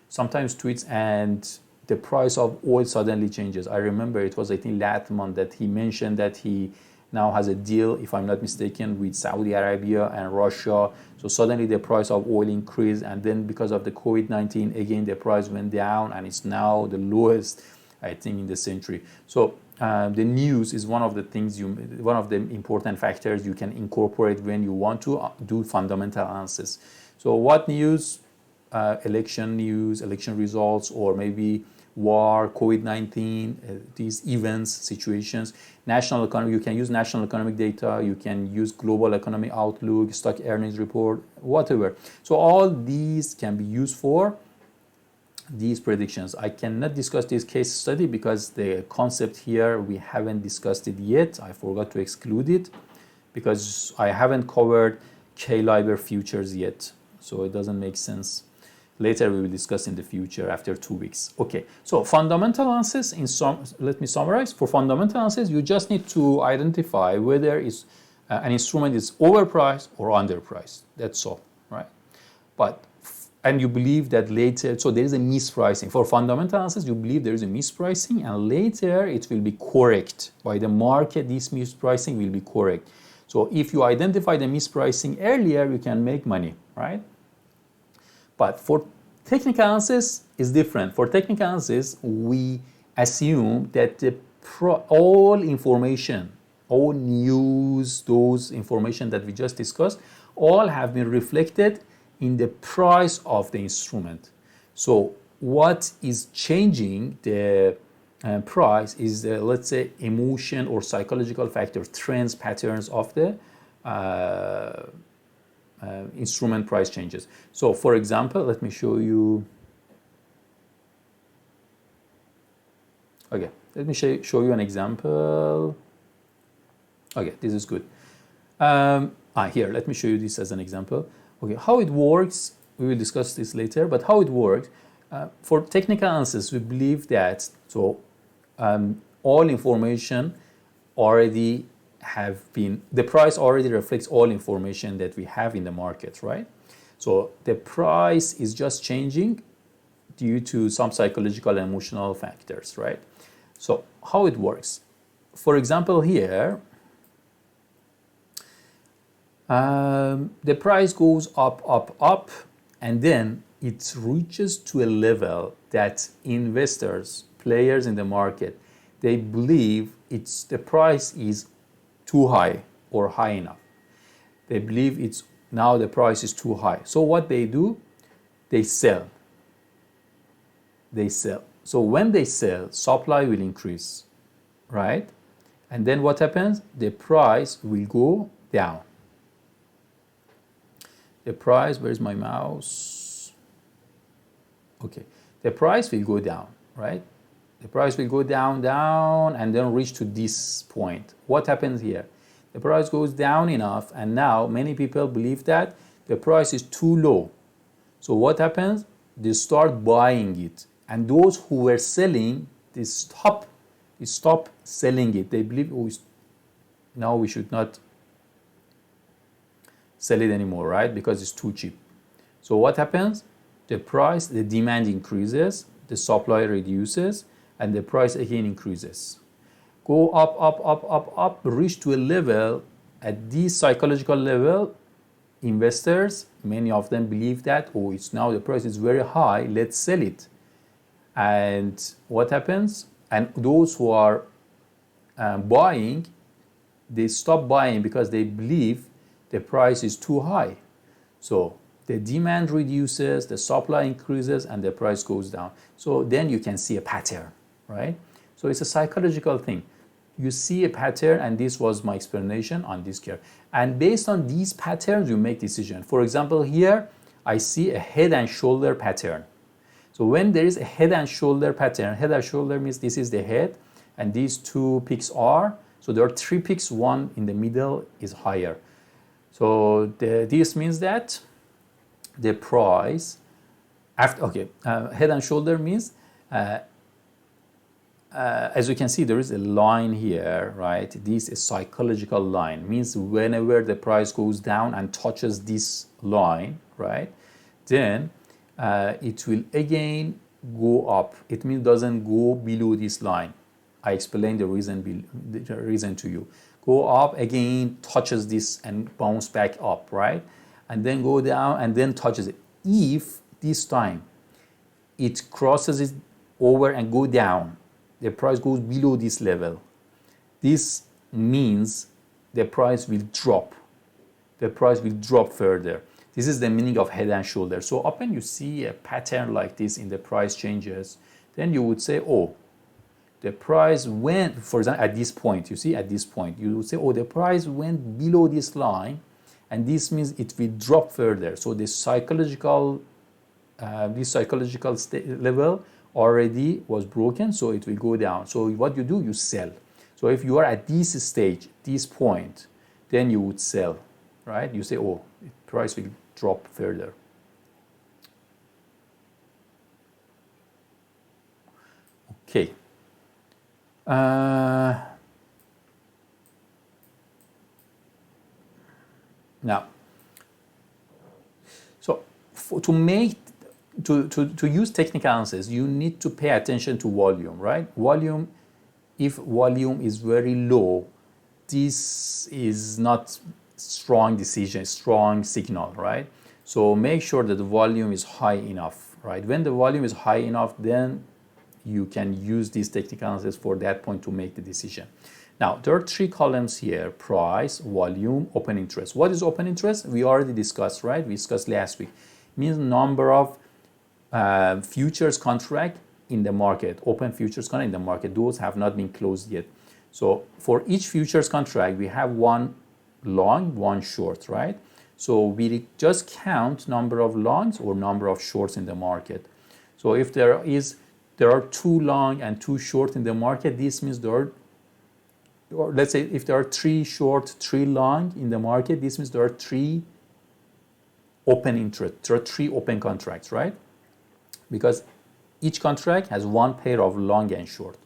sometimes tweets and the price of oil suddenly changes. I remember it was, I think, last month that he mentioned that he now has a deal, if I'm not mistaken, with Saudi Arabia and Russia. So suddenly the price of oil increased, and then because of the COVID-19, again, the price went down, and it's now the lowest, I think, in the century. So the news is one of the things one of the important factors you can incorporate when you want to do fundamental analysis. So what news? election news, election results, or maybe war, COVID-19, these events, situations. National economy, you can use national economic data, you can use global economic outlook, stock earnings report, whatever. So all these can be used for these predictions. I cannot discuss this case study because the concept here, we haven't discussed it yet. I forgot to exclude it because I haven't covered K-LIBOR futures yet. So it doesn't make sense. Later we will discuss in the future after 2 weeks. Okay, so fundamental analysis, let me summarize. For fundamental analysis, you just need to identify whether an instrument is overpriced or underpriced. That's all, right? And you believe that later, so there is a mispricing. For fundamental analysis, you believe there is a mispricing, and later it will be correct. By the market, this mispricing will be correct. So if you identify the mispricing earlier, you can make money, right? But for technical analysis, is different. For technical analysis, we assume that all information, all news, those information that we just discussed, all have been reflected in the price of the instrument. So what is changing the price is, let's say, emotion or psychological factors, trends, patterns of the instrument price changes. So for example, let me show you. Okay, let me show you an example. Okay, this is good. Here, let me show you this as an example. Okay, how it works, we will discuss this later, but how it works, for technical analysis, we believe that all information already the price already reflects all information that we have in the market, right? So the price is just changing due to some psychological and emotional factors, right? So how it works? For example, here, the price goes up, and then it reaches to a level that investors, players in the market, they believe the price is too high or high enough. They believe now the price is too high. So what they do, they sell. So when they sell, supply will increase, right? And then what happens? The price will go down. The price, where's my mouse? Okay, the price will go down, right? The price will go down, and then reach to this point. What happens here? The price goes down enough, and now many people believe that the price is too low. So what happens? They start buying it. And those who were selling, they stop selling it. They believe, now we should not sell it anymore, right? Because it's too cheap. So what happens? The demand increases, the supply reduces, and the price again increases. Go up, reach to a level. At this psychological level, investors, many of them believe that, it's now the price is very high, let's sell it. And what happens? And those who are buying, they stop buying because they believe the price is too high. So the demand reduces, the supply increases, and the price goes down. So then you can see a pattern, right? So it's a psychological thing. You see a pattern, and this was my explanation on this curve. And based on these patterns, you make decision. For example, here, I see a head and shoulder pattern. So when there is a head and shoulder pattern, head and shoulder means this is the head, and these two peaks are. So there are 3 peaks, one in the middle is higher. So this means that the price, head and shoulder means, as you can see, there is a line here, right? This is psychological line, means whenever the price goes down and touches this line, right, then it will again go up. It means doesn't go below this line. I explained the reason to you. Go up again, touches this and bounce back up, right? And then go down and then touches it. If this time it crosses it over and go down, the price goes below this level, this means the price will drop. The price will drop further. This is the meaning of head and shoulder. So often you see a pattern like this in the price changes, then you would say, oh, the price went, for example, at this point, you see, at this point, you would say, oh, the price went below this line, and this means it will drop further. So the psychological, level already was broken, so it will go down. So what you do, you sell. So if you are at this stage, this point, then you would sell, right? You say, oh, the price will drop further. Okay. Now, so to use technical analysis, you need to pay attention to volume, right? Volume, if volume is very low, this is not strong decision, strong signal, right? So make sure that the volume is high enough, right? When the volume is high enough, then you can use this technical analysis for that point to make the decision. Now, there are three columns here: price, volume, open interest. What is open interest? We already discussed, right? We discussed last week. It means number of futures contract in the market, open futures contract in the market. Those have not been closed yet. So for each futures contract, we have one long, one short, right? So we just count number of longs or number of shorts in the market. So if there are two long and two short in the market, this means there are, or let's say if there are three short, three long in the market, this means there are three open interest, there are three open contracts, right? Because each contract has one pair of long and short.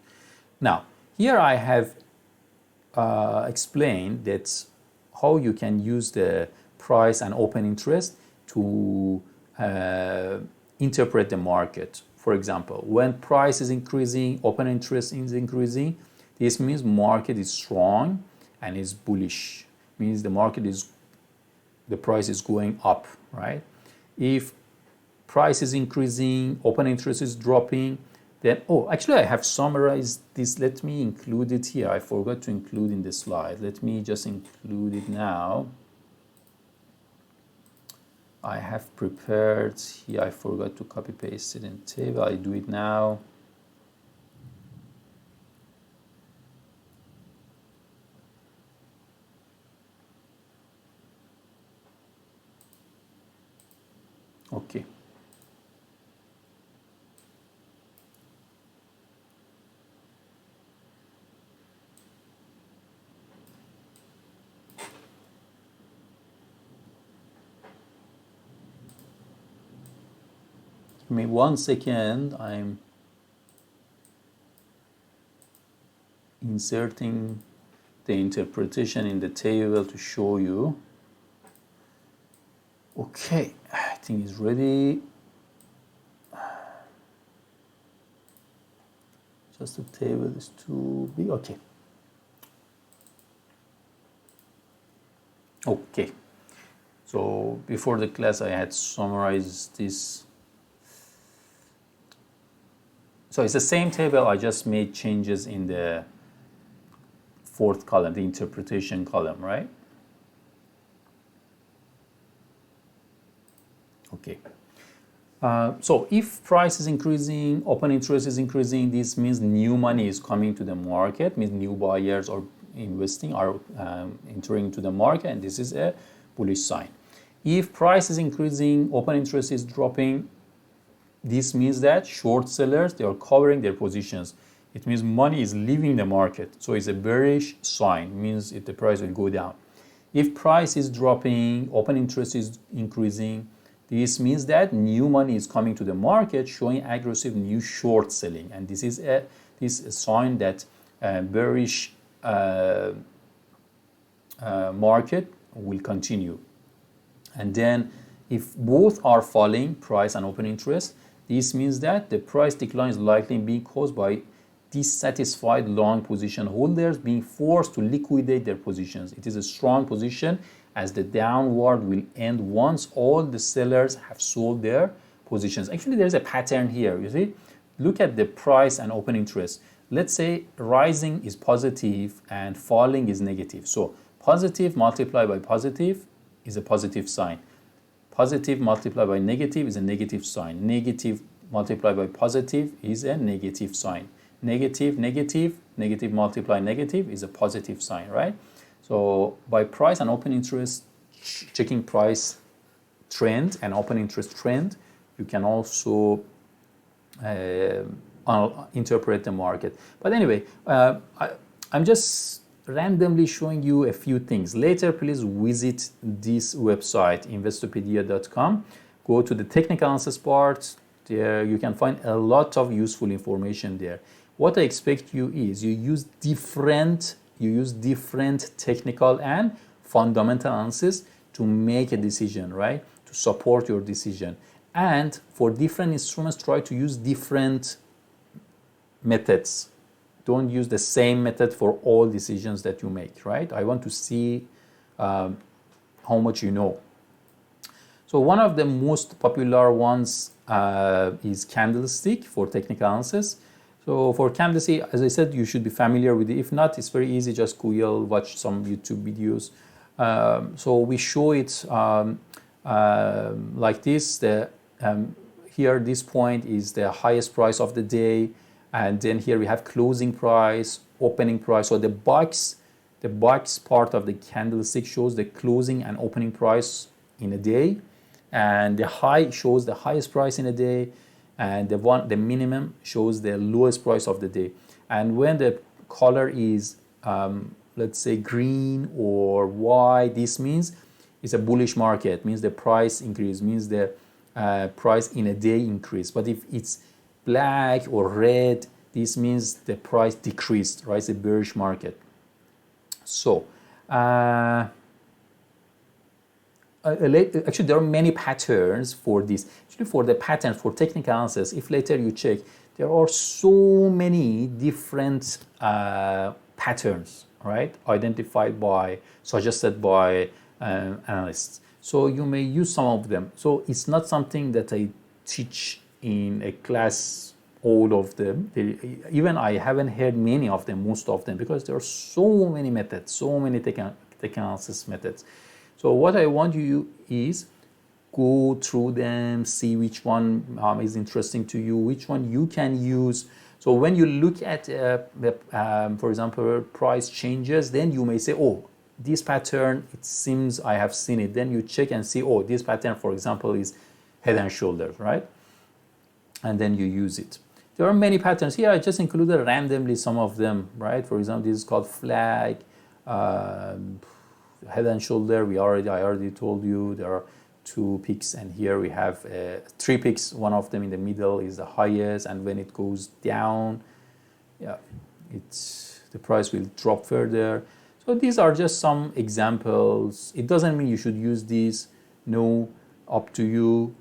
Now, here I have explained that how you can use the price and open interest to interpret the market. For example, when price is increasing, open interest is increasing, this means market is strong and is bullish. Means the price is going up, right? If price is increasing, open interest is dropping, then, oh, actually I have summarized this. Let me include it here. I forgot to include in the slide. Let me just include it now. I have prepared here. I forgot to copy paste it in table. I do it now. Okay. Give me 1 second. I'm inserting the interpretation in the table to show you. Okay, I think it's ready. Just the table is too big. Okay. Okay. So before the class, I had summarized this. So it's the same table. I just made changes in the fourth column, the interpretation column, right? Okay. So if price is increasing, open interest is increasing, this means new money is coming to the market, means new buyers are investing, are entering into the market, and this is a bullish sign. If price is increasing, open interest is dropping, this means that short sellers, they are covering their positions. It means money is leaving the market. So it's a bearish sign, it means the price will go down. If price is dropping, open interest is increasing, this means that new money is coming to the market, showing aggressive new short selling. And this is a sign that bearish market will continue. And then if both are falling, price and open interest, this means that the price decline is likely being caused by dissatisfied long position holders being forced to liquidate their positions. It is a strong position as the downward will end once all the sellers have sold their positions. Actually, there's a pattern here, you see? Look at the price and open interest. Let's say rising is positive and falling is negative. So positive multiplied by positive is a positive sign. Positive multiplied by negative is a negative sign. Negative multiplied by positive is a negative sign. Negative, negative, negative multiply negative is a positive sign, right? So by price and open interest, checking price trend and open interest trend, you can also interpret the market. But anyway, I'm just randomly showing you a few things. Later, please visit this website, investopedia.com. Go to the technical analysis part. There you can find a lot of useful information there. What I expect you is you use different technical and fundamental analysis to make a decision, right? To support your decision. And for different instruments, try to use different methods. Don't use the same method for all decisions that you make, right? I want to see how much you know. So one of the most popular ones is Candlestick for technical analysis. So for Candlestick, as I said, you should be familiar with it. If not, it's very easy. Just Google, watch some YouTube videos. So we show it like this. Here, this point is the highest price of the day. And then here we have closing price, opening price. So the box part of the candlestick shows the closing and opening price in a day. And the high shows the highest price in a day. And the minimum shows the lowest price of the day. And when the color is, let's say, green or white, this means it's a bullish market, means the price increase, means the price in a day increase. But if it's black or red, this means the price decreased, right? It's a bearish market. So, actually, there are many patterns for this. Actually, for the pattern, for technical analysis, if later you check, there are so many different patterns, right? Suggested by analysts. So you may use some of them. So it's not something that I teach in a class, all of them. Even I haven't heard many of them, most of them, because there are so many methods, so many technical analysis methods. So what I want you is go through them, see which one is interesting to you, which one you can use. So when you look at, for example, price changes, then you may say, oh, this pattern, it seems I have seen it. Then you check and see, oh, this pattern, for example, is head and shoulders, right? And then you use it. There are many patterns here. I just included randomly some of them, right? For example, this is called flag, head and shoulder. I already told you there are 2 peaks, and here we have 3 peaks. One of them in the middle is the highest, and when it goes down, yeah, the price will drop further. So these are just some examples. It doesn't mean you should use these. No, up to you.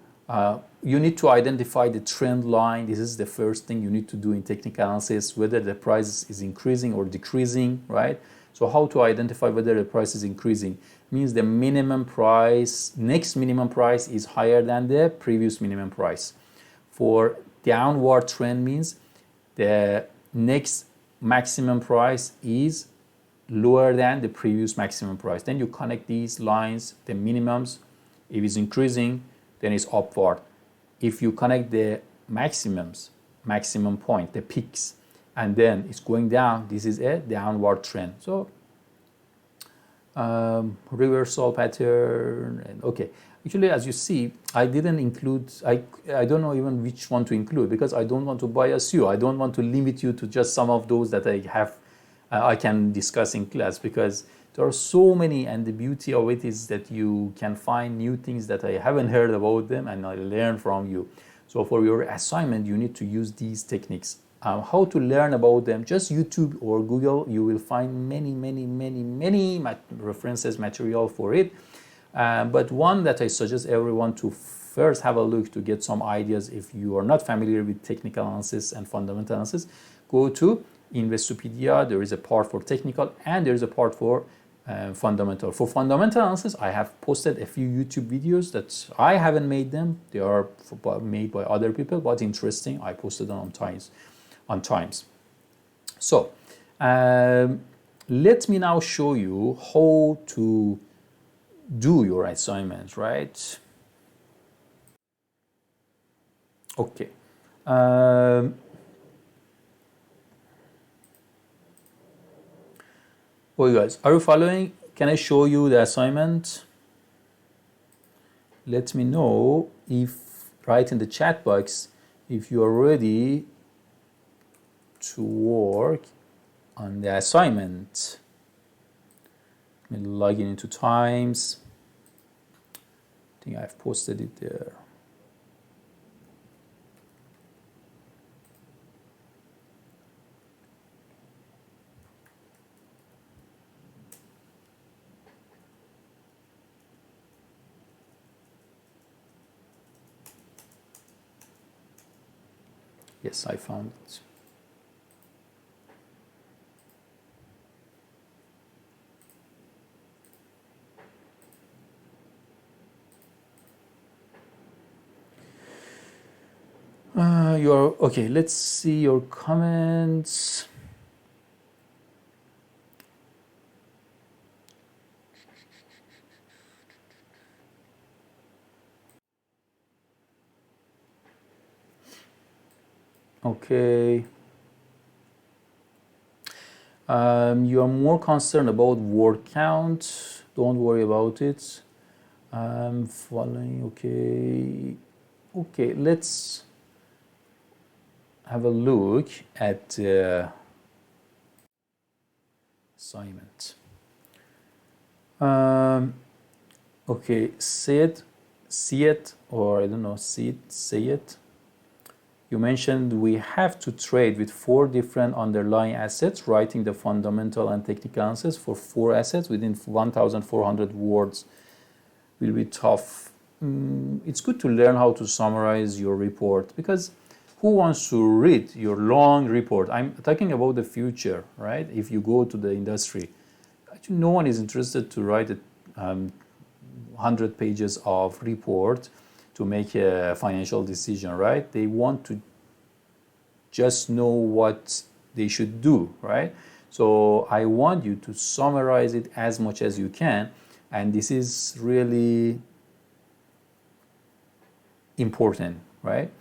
You need to identify the trend line. This is the first thing you need to do in technical analysis, whether the price is increasing or decreasing, right? So how to identify whether the price is increasing? Means the minimum price, next minimum price is higher than the previous minimum price. For downward trend means the next maximum price is lower than the previous maximum price. Then you connect these lines, the minimums. If it's increasing, then it's upward. If you connect the maximums, maximum point, the peaks, and then it's going down, this is a downward trend. So reversal pattern, and okay. Actually, as you see, I didn't include, I don't know even which one to include, because I don't want to bias you. I don't want to limit you to just some of those that I have, I can discuss in class, because there are so many, and the beauty of it is that you can find new things that I haven't heard about them, and I learn from you. So for your assignment, you need to use these techniques. How to learn about them? Just YouTube or Google. You will find many references, material for it. But one that I suggest everyone to first have a look to get some ideas. If you are not familiar with technical analysis and fundamental analysis, go to Investopedia. There is a part for technical and there is a part for fundamental. For fundamental analysis, I have posted a few YouTube videos that I haven't made them. They are made by other people, but interesting. I posted them on times. So let me now show you how to do your assignments, right? Okay. Um, okay, guys, are you following? Can I show you the assignment? Let me know if, write in the chat box if you are ready to work on the assignment. Let me log in into Times. I think I've posted it there. Yes, I found it. You're okay. Let's see your comments. Okay. You are more concerned about word count. Don't worry about it. Following. Okay. Okay. Let's have a look at the assignment. Okay, see it, or I don't know, say it. You mentioned we have to trade with 4 different underlying assets, writing the fundamental and technical analysis for 4 assets within 1,400 words will be tough. It's good to learn how to summarize your report, because who wants to read your long report? I'm talking about the future, right? If you go to the industry, actually no one is interested to write 100 pages of report to make a financial decision, right? They want to just know what they should do, right? So I want you to summarize it as much as you can, and this is really important, right?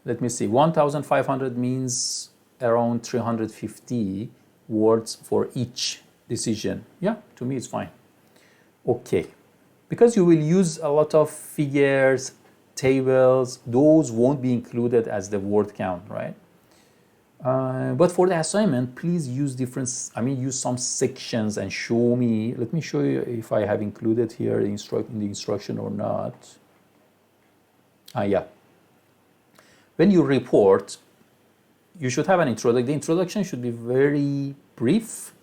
Let me see, 1,500 means around 350 words for each decision. Yeah, to me it's fine. Okay, because you will use a lot of figures, tables, those won't be included as the word count, right? But for the assignment, please use use some sections and show me. Let me show you if I have included here in the instruction or not. Yeah. When you report, you should have an introduction. The introduction should be very brief.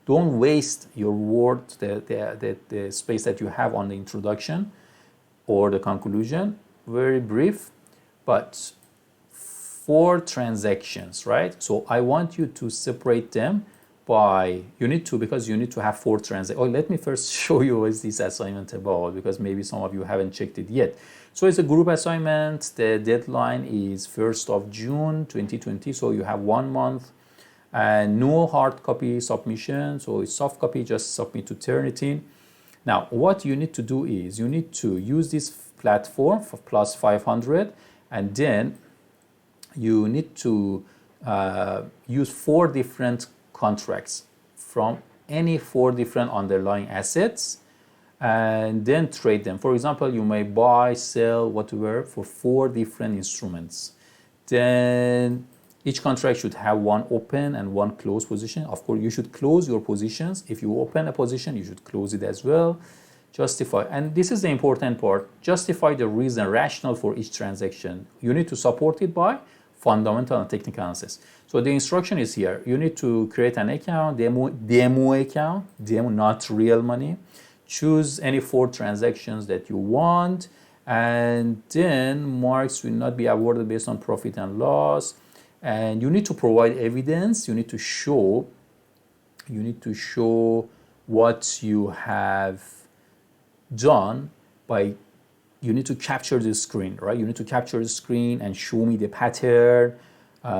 Don't waste your word, the space that you have on the introduction or the conclusion. Very brief, but 4 transactions, right? So I want you to separate them by, because you need to have 4 transactions. Oh, let me first show you what this assignment about, because maybe some of you haven't checked it yet. So it's a group assignment. The deadline is 1st of June 2020. So you have 1 month, and no hard copy submission. So it's soft copy, just submit to Turnitin. Now, what you need to do is you need to use this platform for plus 500, and then you need to use 4 different contracts from any 4 different underlying assets, and then trade them. For example, you may buy, sell, whatever, for 4 different instruments. Then each contract should have 1 open and 1 closed position. Of course, you should close your positions. If you open a position, you should close it as well. Justify, and this is the important part, justify the reason, rationale for each transaction. You need to support it by fundamental and technical analysis. So the instruction is here. You need to create an account, demo account, demo, not real money. Choose any 4 transactions that you want, and then marks will not be awarded based on profit and loss. And you need to provide evidence. You need to show what you have done by, you need to capture the screen, right? You need to capture the screen and show me the pattern,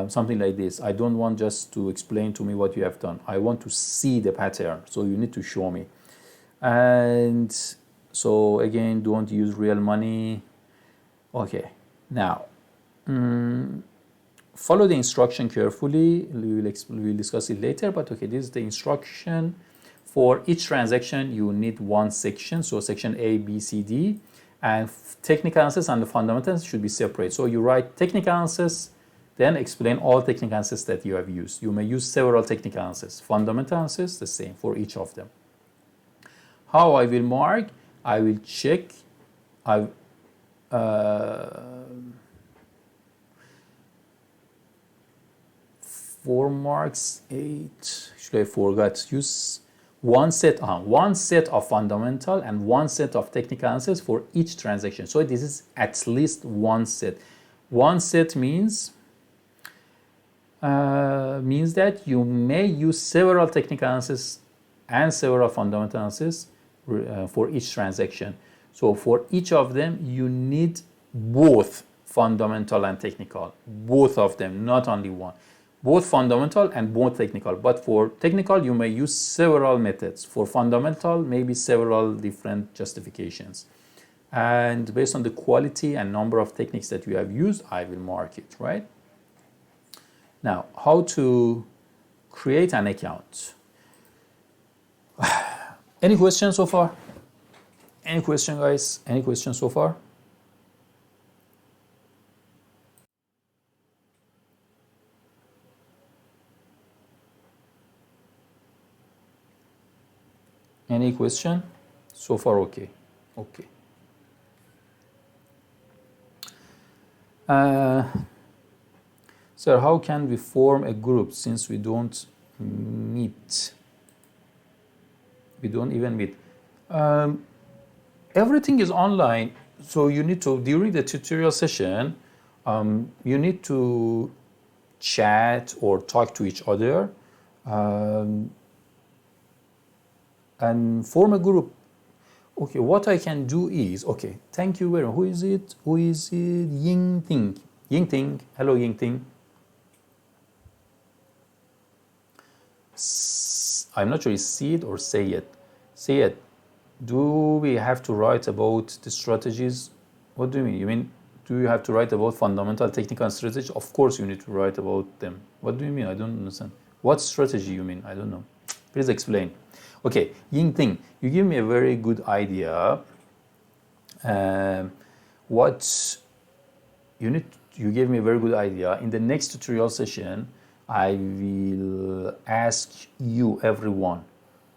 something like this. I don't want just to explain to me what you have done. I want to see the pattern, so you need to show me. And so again, don't use real money. Okay, now follow the instruction carefully. We'll discuss it later, but okay, this is the instruction. For each transaction, you need one section, so section A, B, C, D, and technical analysis and the fundamentals should be separate. So you write technical analysis, then explain all technical analysis that you have used. You may use several technical analysis. Fundamental analysis, the same for each of them. How I will mark? I will check. I 4 marks, 8. Actually, I forgot. Use one set of fundamental and one set of technical analysis for each transaction. So this is at least one set. One set means that you may use several technical analysis and several fundamental analysis for each transaction. So for each of them, you need both fundamental and technical, both of them, not only one. Both fundamental and both technical. But for technical, you may use several methods. For fundamental, maybe several different justifications. And based on the quality and number of techniques that you have used, I will mark it, right? Now, how to create an account? Any questions so far? Any question, guys? Any questions so far? Any question? So far, okay. Okay. Sir, how can we form a group since we don't meet? We don't even meet. Everything is online, so you need to, during the tutorial session, you need to chat or talk to each other and form a group. Okay, what I can do is, okay, thank you very much. Who is it? Who is it? Ying Ting. Ying Ting. Hello, Ying Ting. I'm not sure it's Saeed or Sayed. Sayed, do we have to write about the strategies? What do you mean? You mean, do you have to write about fundamental technical strategy? Of course you need to write about them. What do you mean? I don't understand. What strategy you mean? I don't know. Please explain. Okay, Ying Ting, you give me a very good idea. You gave me a very good idea. In the next tutorial session, I will ask you, everyone,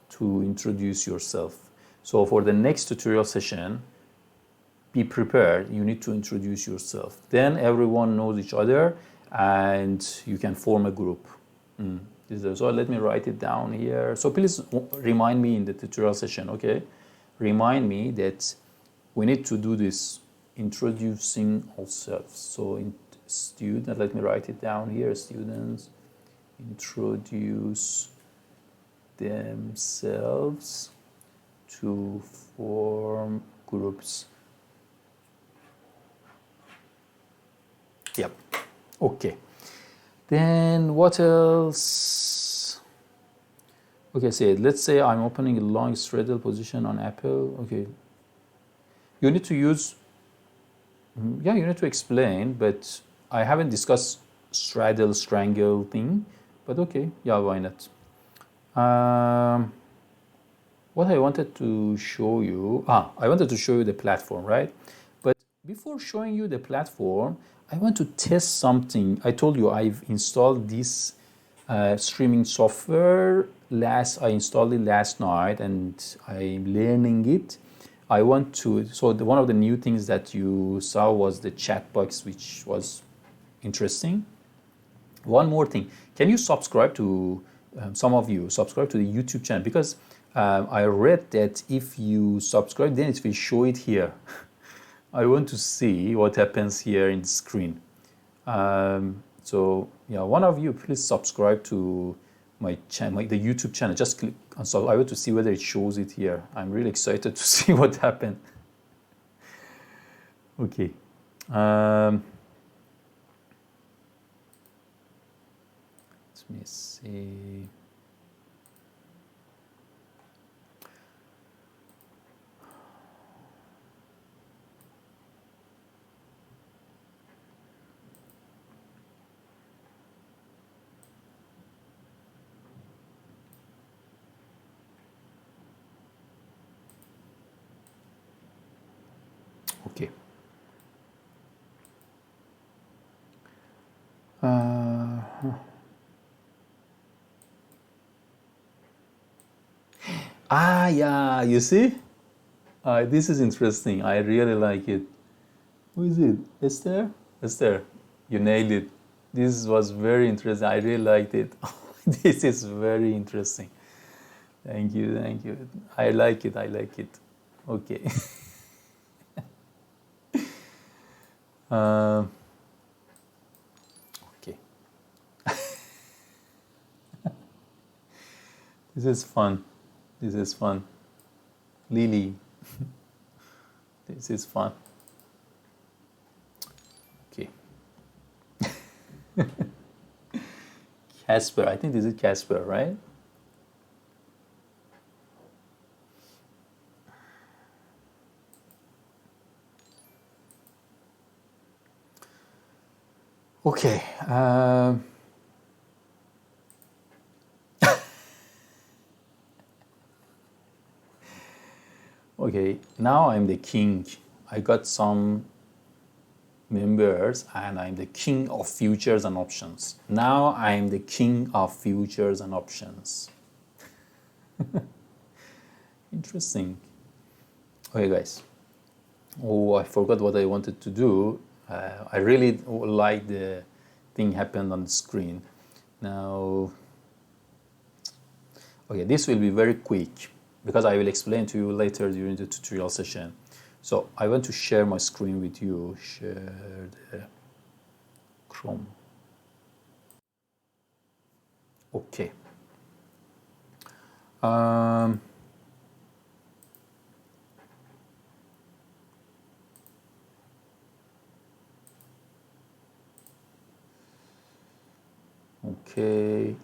to introduce yourself. So for the next tutorial session, be prepared. You need to introduce yourself. Then everyone knows each other and you can form a group. So let me write it down here. So please remind me in the tutorial session, okay? Remind me that we need to do this, introducing ourselves. So student, let me write it down here. Students introduce themselves to form groups. Yep. Okay. Then what else? Okay, let's say I'm opening a long straddle position on Apple. Okay. You need to use, you need to explain, but I haven't discussed straddle, strangle thing, but okay, yeah, why not? What I wanted to show you, I wanted to show you the platform, right? But before showing you the platform, I want to test something. I told you I've installed this streaming software. I installed it last night and I'm learning it. I want to, so one of the new things that you saw was the chat box, which was interesting. One more thing, can you subscribe to, some of you, subscribe to the YouTube channel? Because I read that if you subscribe, then it will show it here. I want to see what happens here in the screen. So yeah, one of you please subscribe to my channel, the YouTube channel. Just click on so I want to see whether it shows it here. I'm really excited to see what happened. Okay. Let me see. Yeah, you see? This is interesting. I really like it. Who is it? Esther? Esther, you nailed it. This was very interesting. I really liked it. This is very interesting. Thank you, thank you. I like it, I like it. Okay. Um, okay. This is fun. This is fun. Lily. This is fun. Okay. Casper. I think this is Casper, right? Okay. Okay. Now I'm the king. I got some members and I'm the king of futures and options. Now I'm the king of futures and options. Interesting. Okay, guys. Oh, I forgot what I wanted to do. I really like the thing happened on the screen. Now, okay, this will be very quick because I will explain to you later during the tutorial session. So I want to share my screen with you. Share the Chrome. Okay.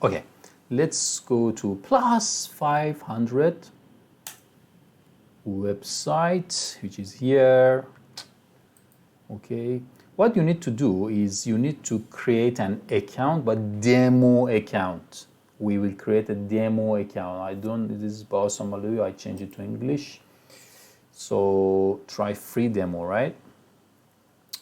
Okay, let's go to plus 500 website, which is here. Okay, what you need to do is you need to create an account, but demo account. We will create a demo account. This is Bausamalayu, I change it to English. So try free demo, right?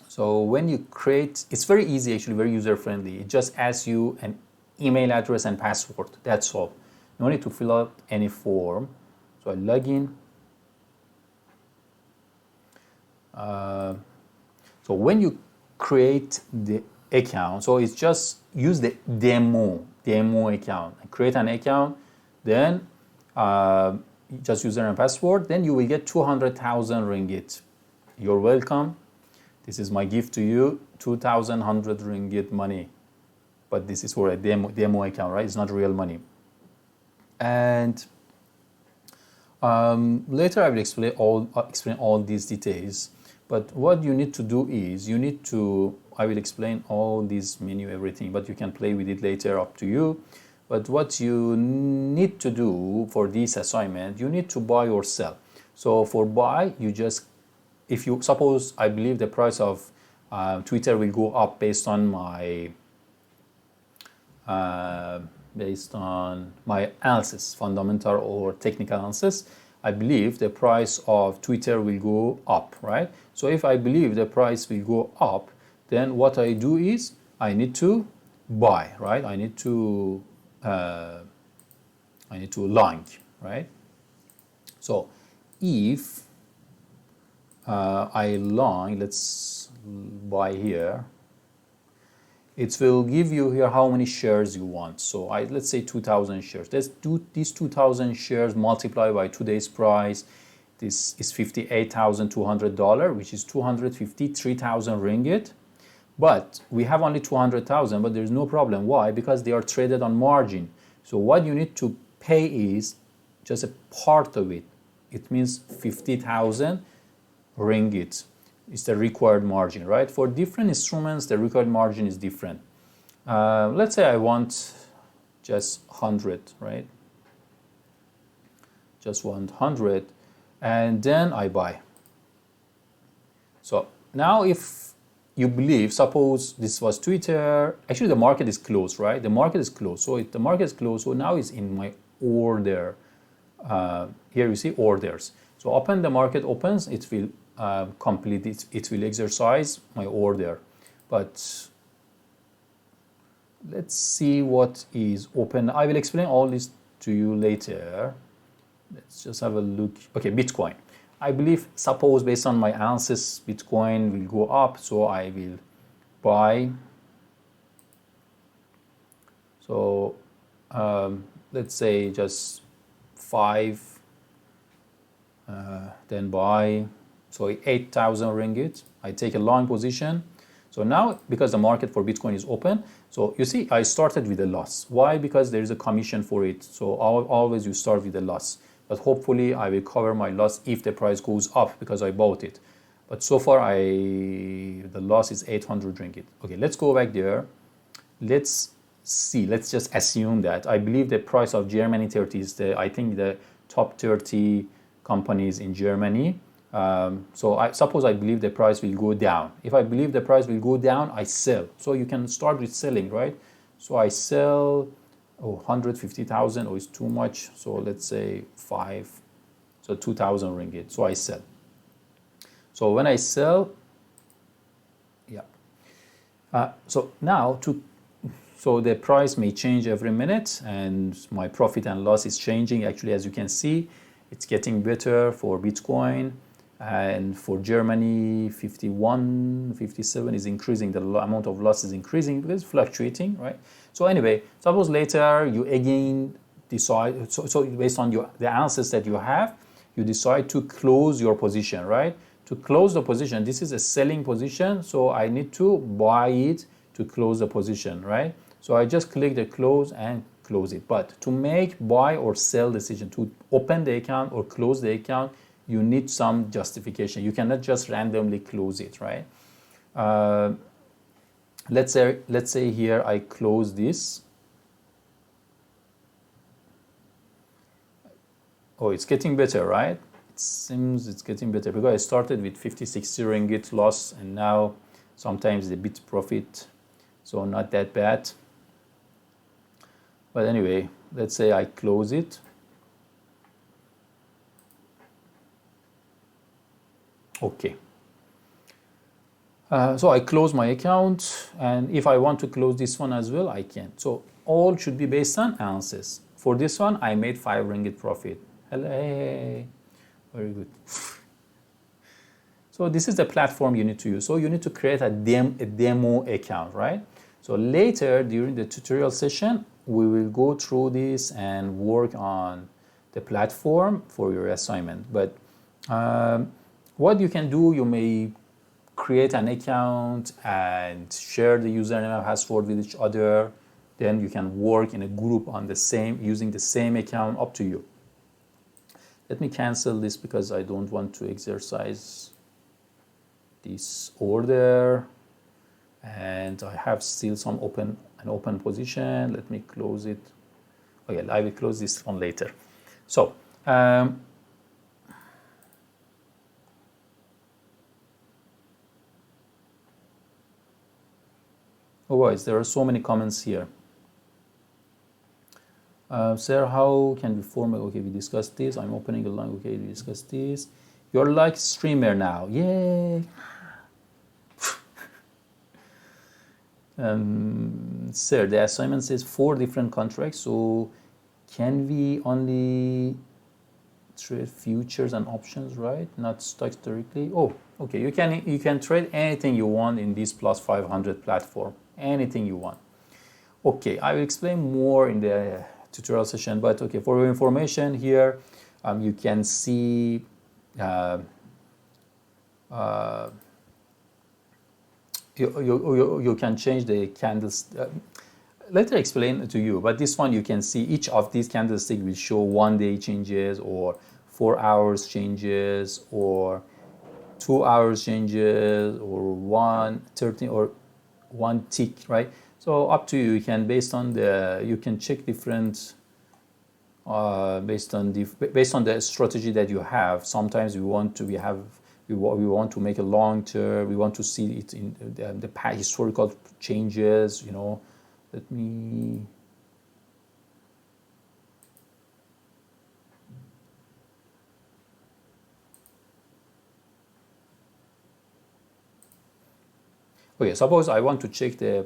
So when you create, it's very easy, actually very user-friendly. It just asks you an email address and password. That's all. No need to fill out any form. So I log in. So when you create the account, so it's just use the demo account. Create an account, then just user and password. Then you will get 200,000 ringgit. You're welcome. This is my gift to you, 2,100 ringgit money. But this is for a demo account, right? It's not real money. And later I will explain all these details. But what you need to do is I will explain all this menu, everything, but you can play with it later, up to you. But what you need to do for this assignment, you need to buy or sell. So for buy, you just, if you suppose, I believe the price of Twitter will go up based on my analysis, fundamental or technical analysis. I believe the price of Twitter will go up, right? So if I believe the price will go up, then what I do is I need to buy, right? I need to long, right? So if I long, let's buy here. It will give you here how many shares you want. So let's say 2,000 shares. Let's do these 2,000 shares multiplied by today's price. This is $58,200, which is 253,000 ringgit. But we have only 200,000, but there's no problem. Why? Because they are traded on margin. So what you need to pay is just a part of it. It means 50,000 ringgit. Is the required margin, right? For different instruments, the required margin is different. Let's say I want just 100, right? Just 100, and then I buy. So now if you believe, suppose this was Twitter, actually the market is closed, right? The market is closed. So if the market is closed, so now it's in my order. Here you see orders. So open, the market opens, it will complete it will exercise my order. But Let's see what is open. I will explain all this to you later. Let's just have a look. Okay, Bitcoin. I believe, suppose based on my analysis, Bitcoin will go up, so I will buy. So let's say just 5, then buy. So 8,000 ringgit. I take a long position. So now, because the market for Bitcoin is open, so you see, I started with a loss. Why? Because there is a commission for it. So always you start with a loss. But hopefully I will cover my loss if the price goes up because I bought it. But so far, the loss is 800 ringgit. Okay, let's go back there. Let's see. Let's just assume that I believe the price of Germany 30 is I think the top 30 companies in Germany. So I suppose I believe the price will go down. If I believe the price will go down, I sell. So you can start with selling, right? So I sell, 150,000, it's too much. So let's say 5, so 2,000 ringgit. So I sell. So when I sell, yeah. So now so the price may change every minute and my profit and loss is changing. Actually, as you can see, it's getting better for Bitcoin. And for Germany, 51, 57 is increasing. The amount of loss is increasing because it's fluctuating, right? So anyway, suppose later you again decide, so based on the analysis that you have, you decide to close your position, right? To close the position, this is a selling position, so I need to buy it to close the position, right? So I just click the close and close it. But to make buy or sell decision, to open the account or close the account, you need some justification. You cannot just randomly close it, right? Let's say here I close this. Oh, it's getting better, right? It seems it's getting better because I started with 50, 60 ringgit loss and now sometimes a bit profit. So not that bad. But anyway, let's say I close it. Okay. So I close my account, and if I want to close this one as well, I can. So all should be based on ounces. For this one, I made 5 ringgit profit. Hey, very good. So this is the platform you need to use. So you need to create a demo account, right? So later during the tutorial session, we will go through this and work on the platform for your assignment. But what you can do, you may create an account and share the username and password with each other. Then you can work in a group on using the same account, up to you. Let me cancel this because I don't want to exercise this order. And I have still some open position. Let me close it. Okay, I will close this one later. So, otherwise, there are so many comments here. Sir, how can we form? Okay, we discussed this. I'm opening a line. Okay, we discussed this. You're like streamer now. Yay! Sir, the assignment says 4 different contracts. So, can we only trade futures and options, right? Not stocks directly. Oh, okay. You can trade anything you want in this plus 500 platform. Anything you want. Okay, I will explain more in the tutorial session, but okay, for your information here, you can see you can change the candles. Later explain to you, but this one you can see each of these candlesticks will show 1 day changes or 4 hours changes or 2 hours changes or 1:13 or 1 tick, right? So up to you. You can you can check different based on the strategy that you have. Sometimes we want to make a long term. We want to see it in the historical changes. Let me. Okay, suppose I want to check the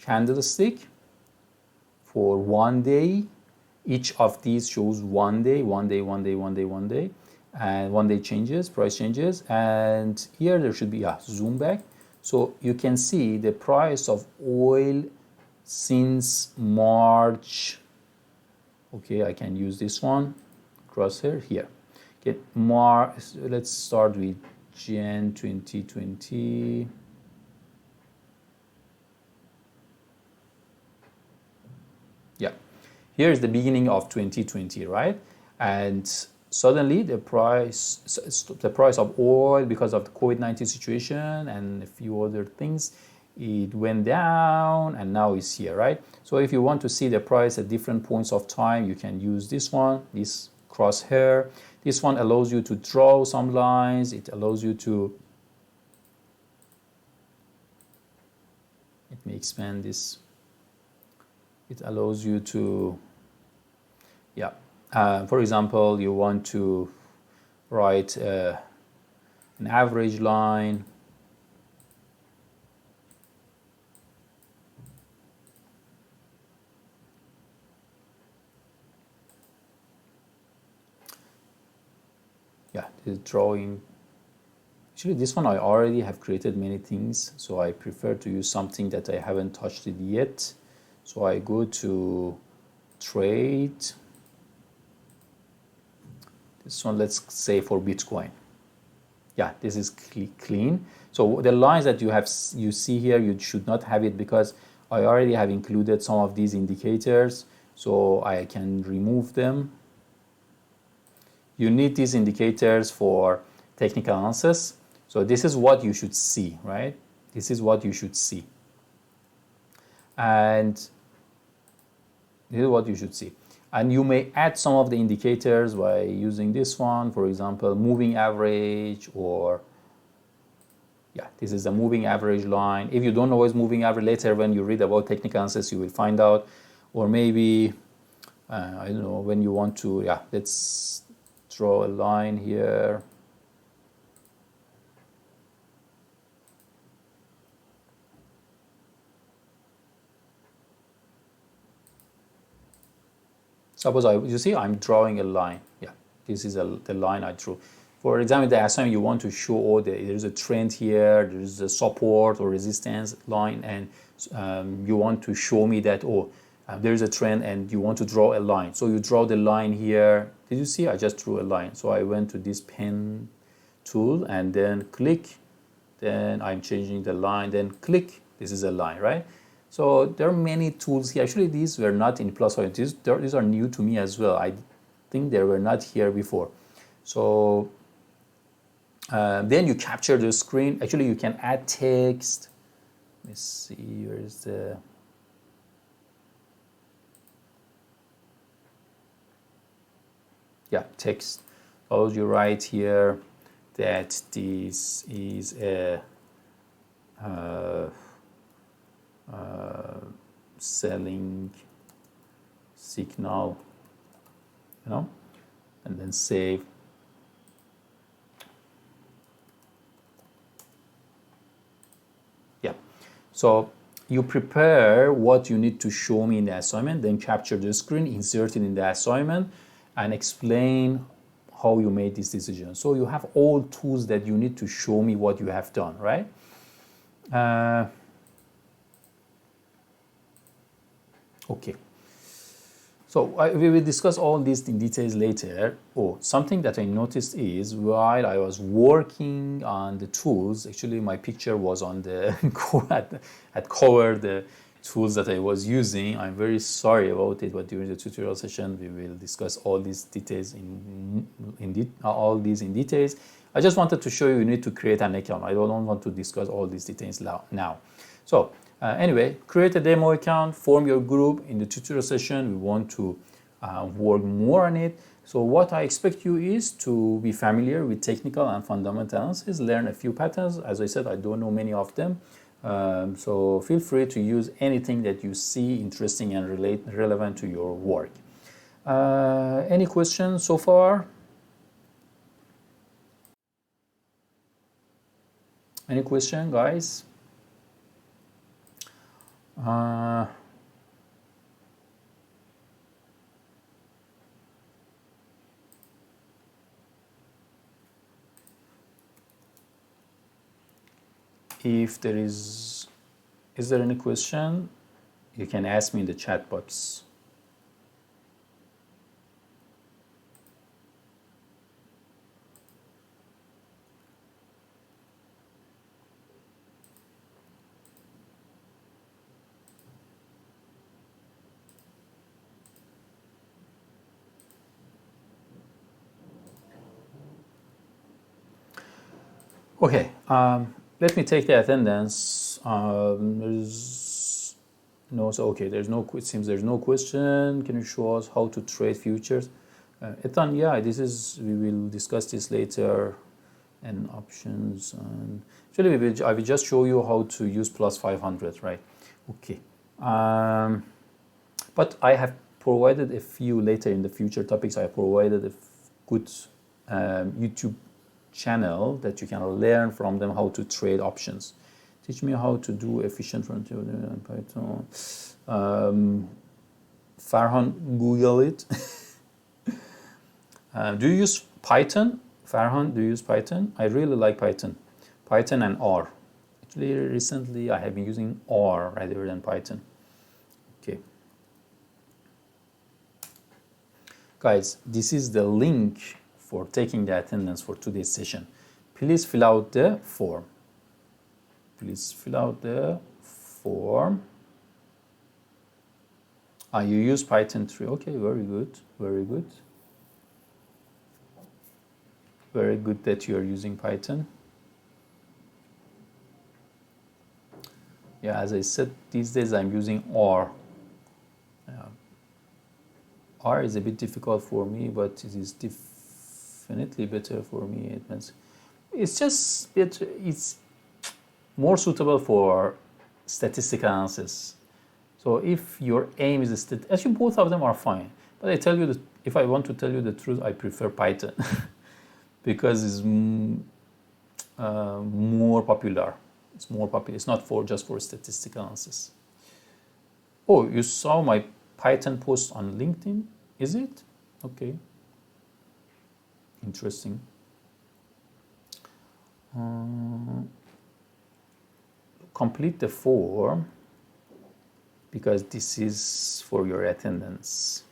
candlestick for 1 day. Each of these shows 1 day, 1 day, 1 day, 1 day, 1 day, and 1 day changes, price changes. And here there should be a zoom back. So you can see the price of oil since March. Okay, I can use this one, crosshair here. Okay, let's start with Jan 2020. Yeah, here is the beginning of 2020, right? And suddenly the price of oil, because of the COVID-19 situation and a few other things, it went down and now it's here, right? So if you want to see the price at different points of time, you can use this one, this crosshair. This one allows you to draw some lines. It allows you to, let me expand this. It allows you to, yeah. For example, you want to write an average line. Yeah, this drawing. Actually, this one I already have created many things, so I prefer to use something that I haven't touched it yet. So I go to trade. This one, let's say for Bitcoin. Yeah, this is clean. So the lines that you see here, you should not have it because I already have included some of these indicators, so I can remove them. You need these indicators for technical analysis. So this is what you should see, right? This is what you should see. And this is what you should see. And you may add some of the indicators by using this one, for example, moving average, or yeah, this is the moving average line. If you don't know what's moving average, later when you read about technical analysis, you will find out. Or maybe, I don't know, when you want to, yeah, let's draw a line here. Suppose you see I'm drawing a line. Yeah, this is the line I drew. For example, the assignment you want to show there's a trend here, there's a support or resistance line, and you want to show me that there's a trend and you want to draw a line. So you draw the line here. Did you see? I just drew a line. So I went to this pen tool and then click. Then I'm changing the line. Then click. This is a line, right? So there are many tools here. Actually, these were not in Plus Point. These are new to me as well. I think they were not here before. So then you capture the screen. Actually, you can add text. Let's see, where is the... Yeah, text. Suppose you write here that this is a selling signal, and then save. Yeah, so you prepare what you need to show me in the assignment, then capture the screen, insert it in the assignment, and explain how you made this decision. So you have all tools that you need to show me what you have done, right? Okay. So we will discuss all these in details later. Something that I noticed is while I was working on the tools, actually my picture was on the had covered the tools that I was using. I'm very sorry about it, but during the tutorial session we will discuss all these details all these in details. I just wanted to show you need to create an account. I don't want to discuss all these details now. So anyway, create a demo account, form your group. In the tutorial session, we want to work more on it. So what I expect you is to be familiar with technical and fundamental analysis, learn a few patterns. As I said, I don't know many of them. So feel free to use anything that you see interesting and relevant to your work. Any questions so far? Any question, guys? Uh, if there is there any question? You can ask me in the chat box. Okay, let me take the attendance. There's no, so okay, there's no, it seems there's no question. Can you show us how to trade futures? Ethan, yeah, this is, we will discuss this later, and options. And actually, I will just show you how to use plus 500, right? Okay. But I have provided a few later in the future topics. I provided a good YouTube channel that you can learn from them how to trade options. Teach me how to do efficient frontier and Python. Farhan, Google it. Do you use Python? Farhan, do you use Python? I really like Python. Python and R. Actually, recently I have been using R rather than Python. Okay. Guys, this is the link for taking the attendance for today's session. Please fill out the form. Please fill out the form. You use Python 3. Okay, very good. Very good. Very good that you are using Python. Yeah, as I said, these days I'm using R. R is a bit difficult for me, but it is definitely better for me. It means it's just it's more suitable for statistical analysis. So if your aim is actually both of them are fine. But I tell you that if I want to tell you the truth, I prefer Python because it's more popular. It's more popular. It's not for just for statistical analysis. Oh, you saw my Python post on LinkedIn, is it? Okay. Interesting. Complete the form because this is for your attendance.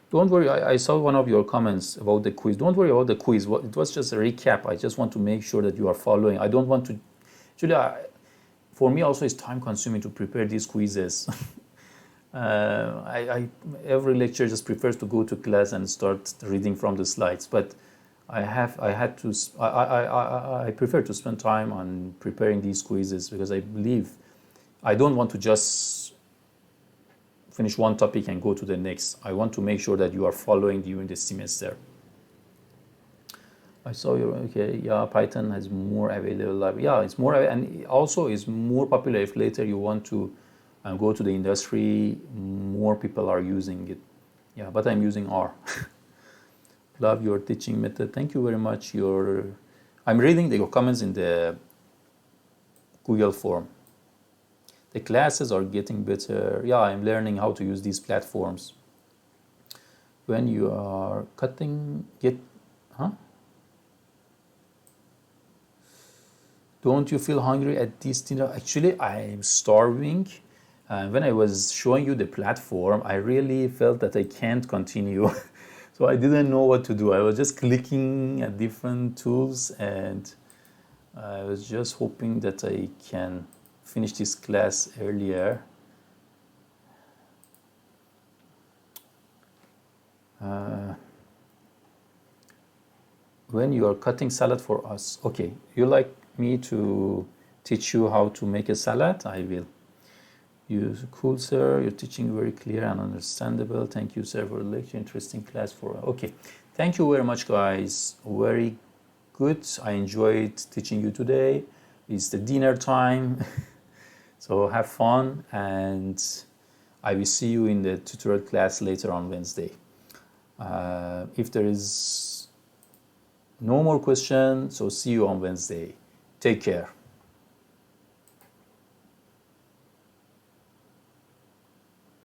Don't worry, I saw one of your comments about the quiz. Don't worry about the quiz. It was just a recap. I just want to make sure that you are following. I don't want to, actually, for me also it's time consuming to prepare these quizzes. Every lecture just prefers to go to class and start reading from the slides. But I prefer to spend time on preparing these quizzes because I believe I don't want to just finish one topic and go to the next. I want to make sure that you are following during the semester. I saw your, okay, yeah, Python has more available library. Yeah, it's more, and also is more popular if later you want to go to the industry, more people are using it. Yeah, but I'm using R. Love your teaching method. Thank you very much. I'm reading your comments in the Google form. The classes are getting better. Yeah, I'm learning how to use these platforms. When you are cutting, Don't you feel hungry at this dinner? Actually, I'm starving. When I was showing you the platform, I really felt that I can't continue. So I didn't know what to do. I was just clicking at different tools and I was just hoping that I can finish this class earlier. When you are cutting salad for us, okay, you like me to teach you how to make a salad? I will. Cool, sir. You're teaching very clear and understandable. Thank you, sir, for the lecture. Interesting class for. Okay, thank you very much, guys. Very good. I enjoyed teaching you today. It's the dinner time. So have fun, and I will see you in the tutorial class later on Wednesday. If there is No more questions. So see you on Wednesday. Take care.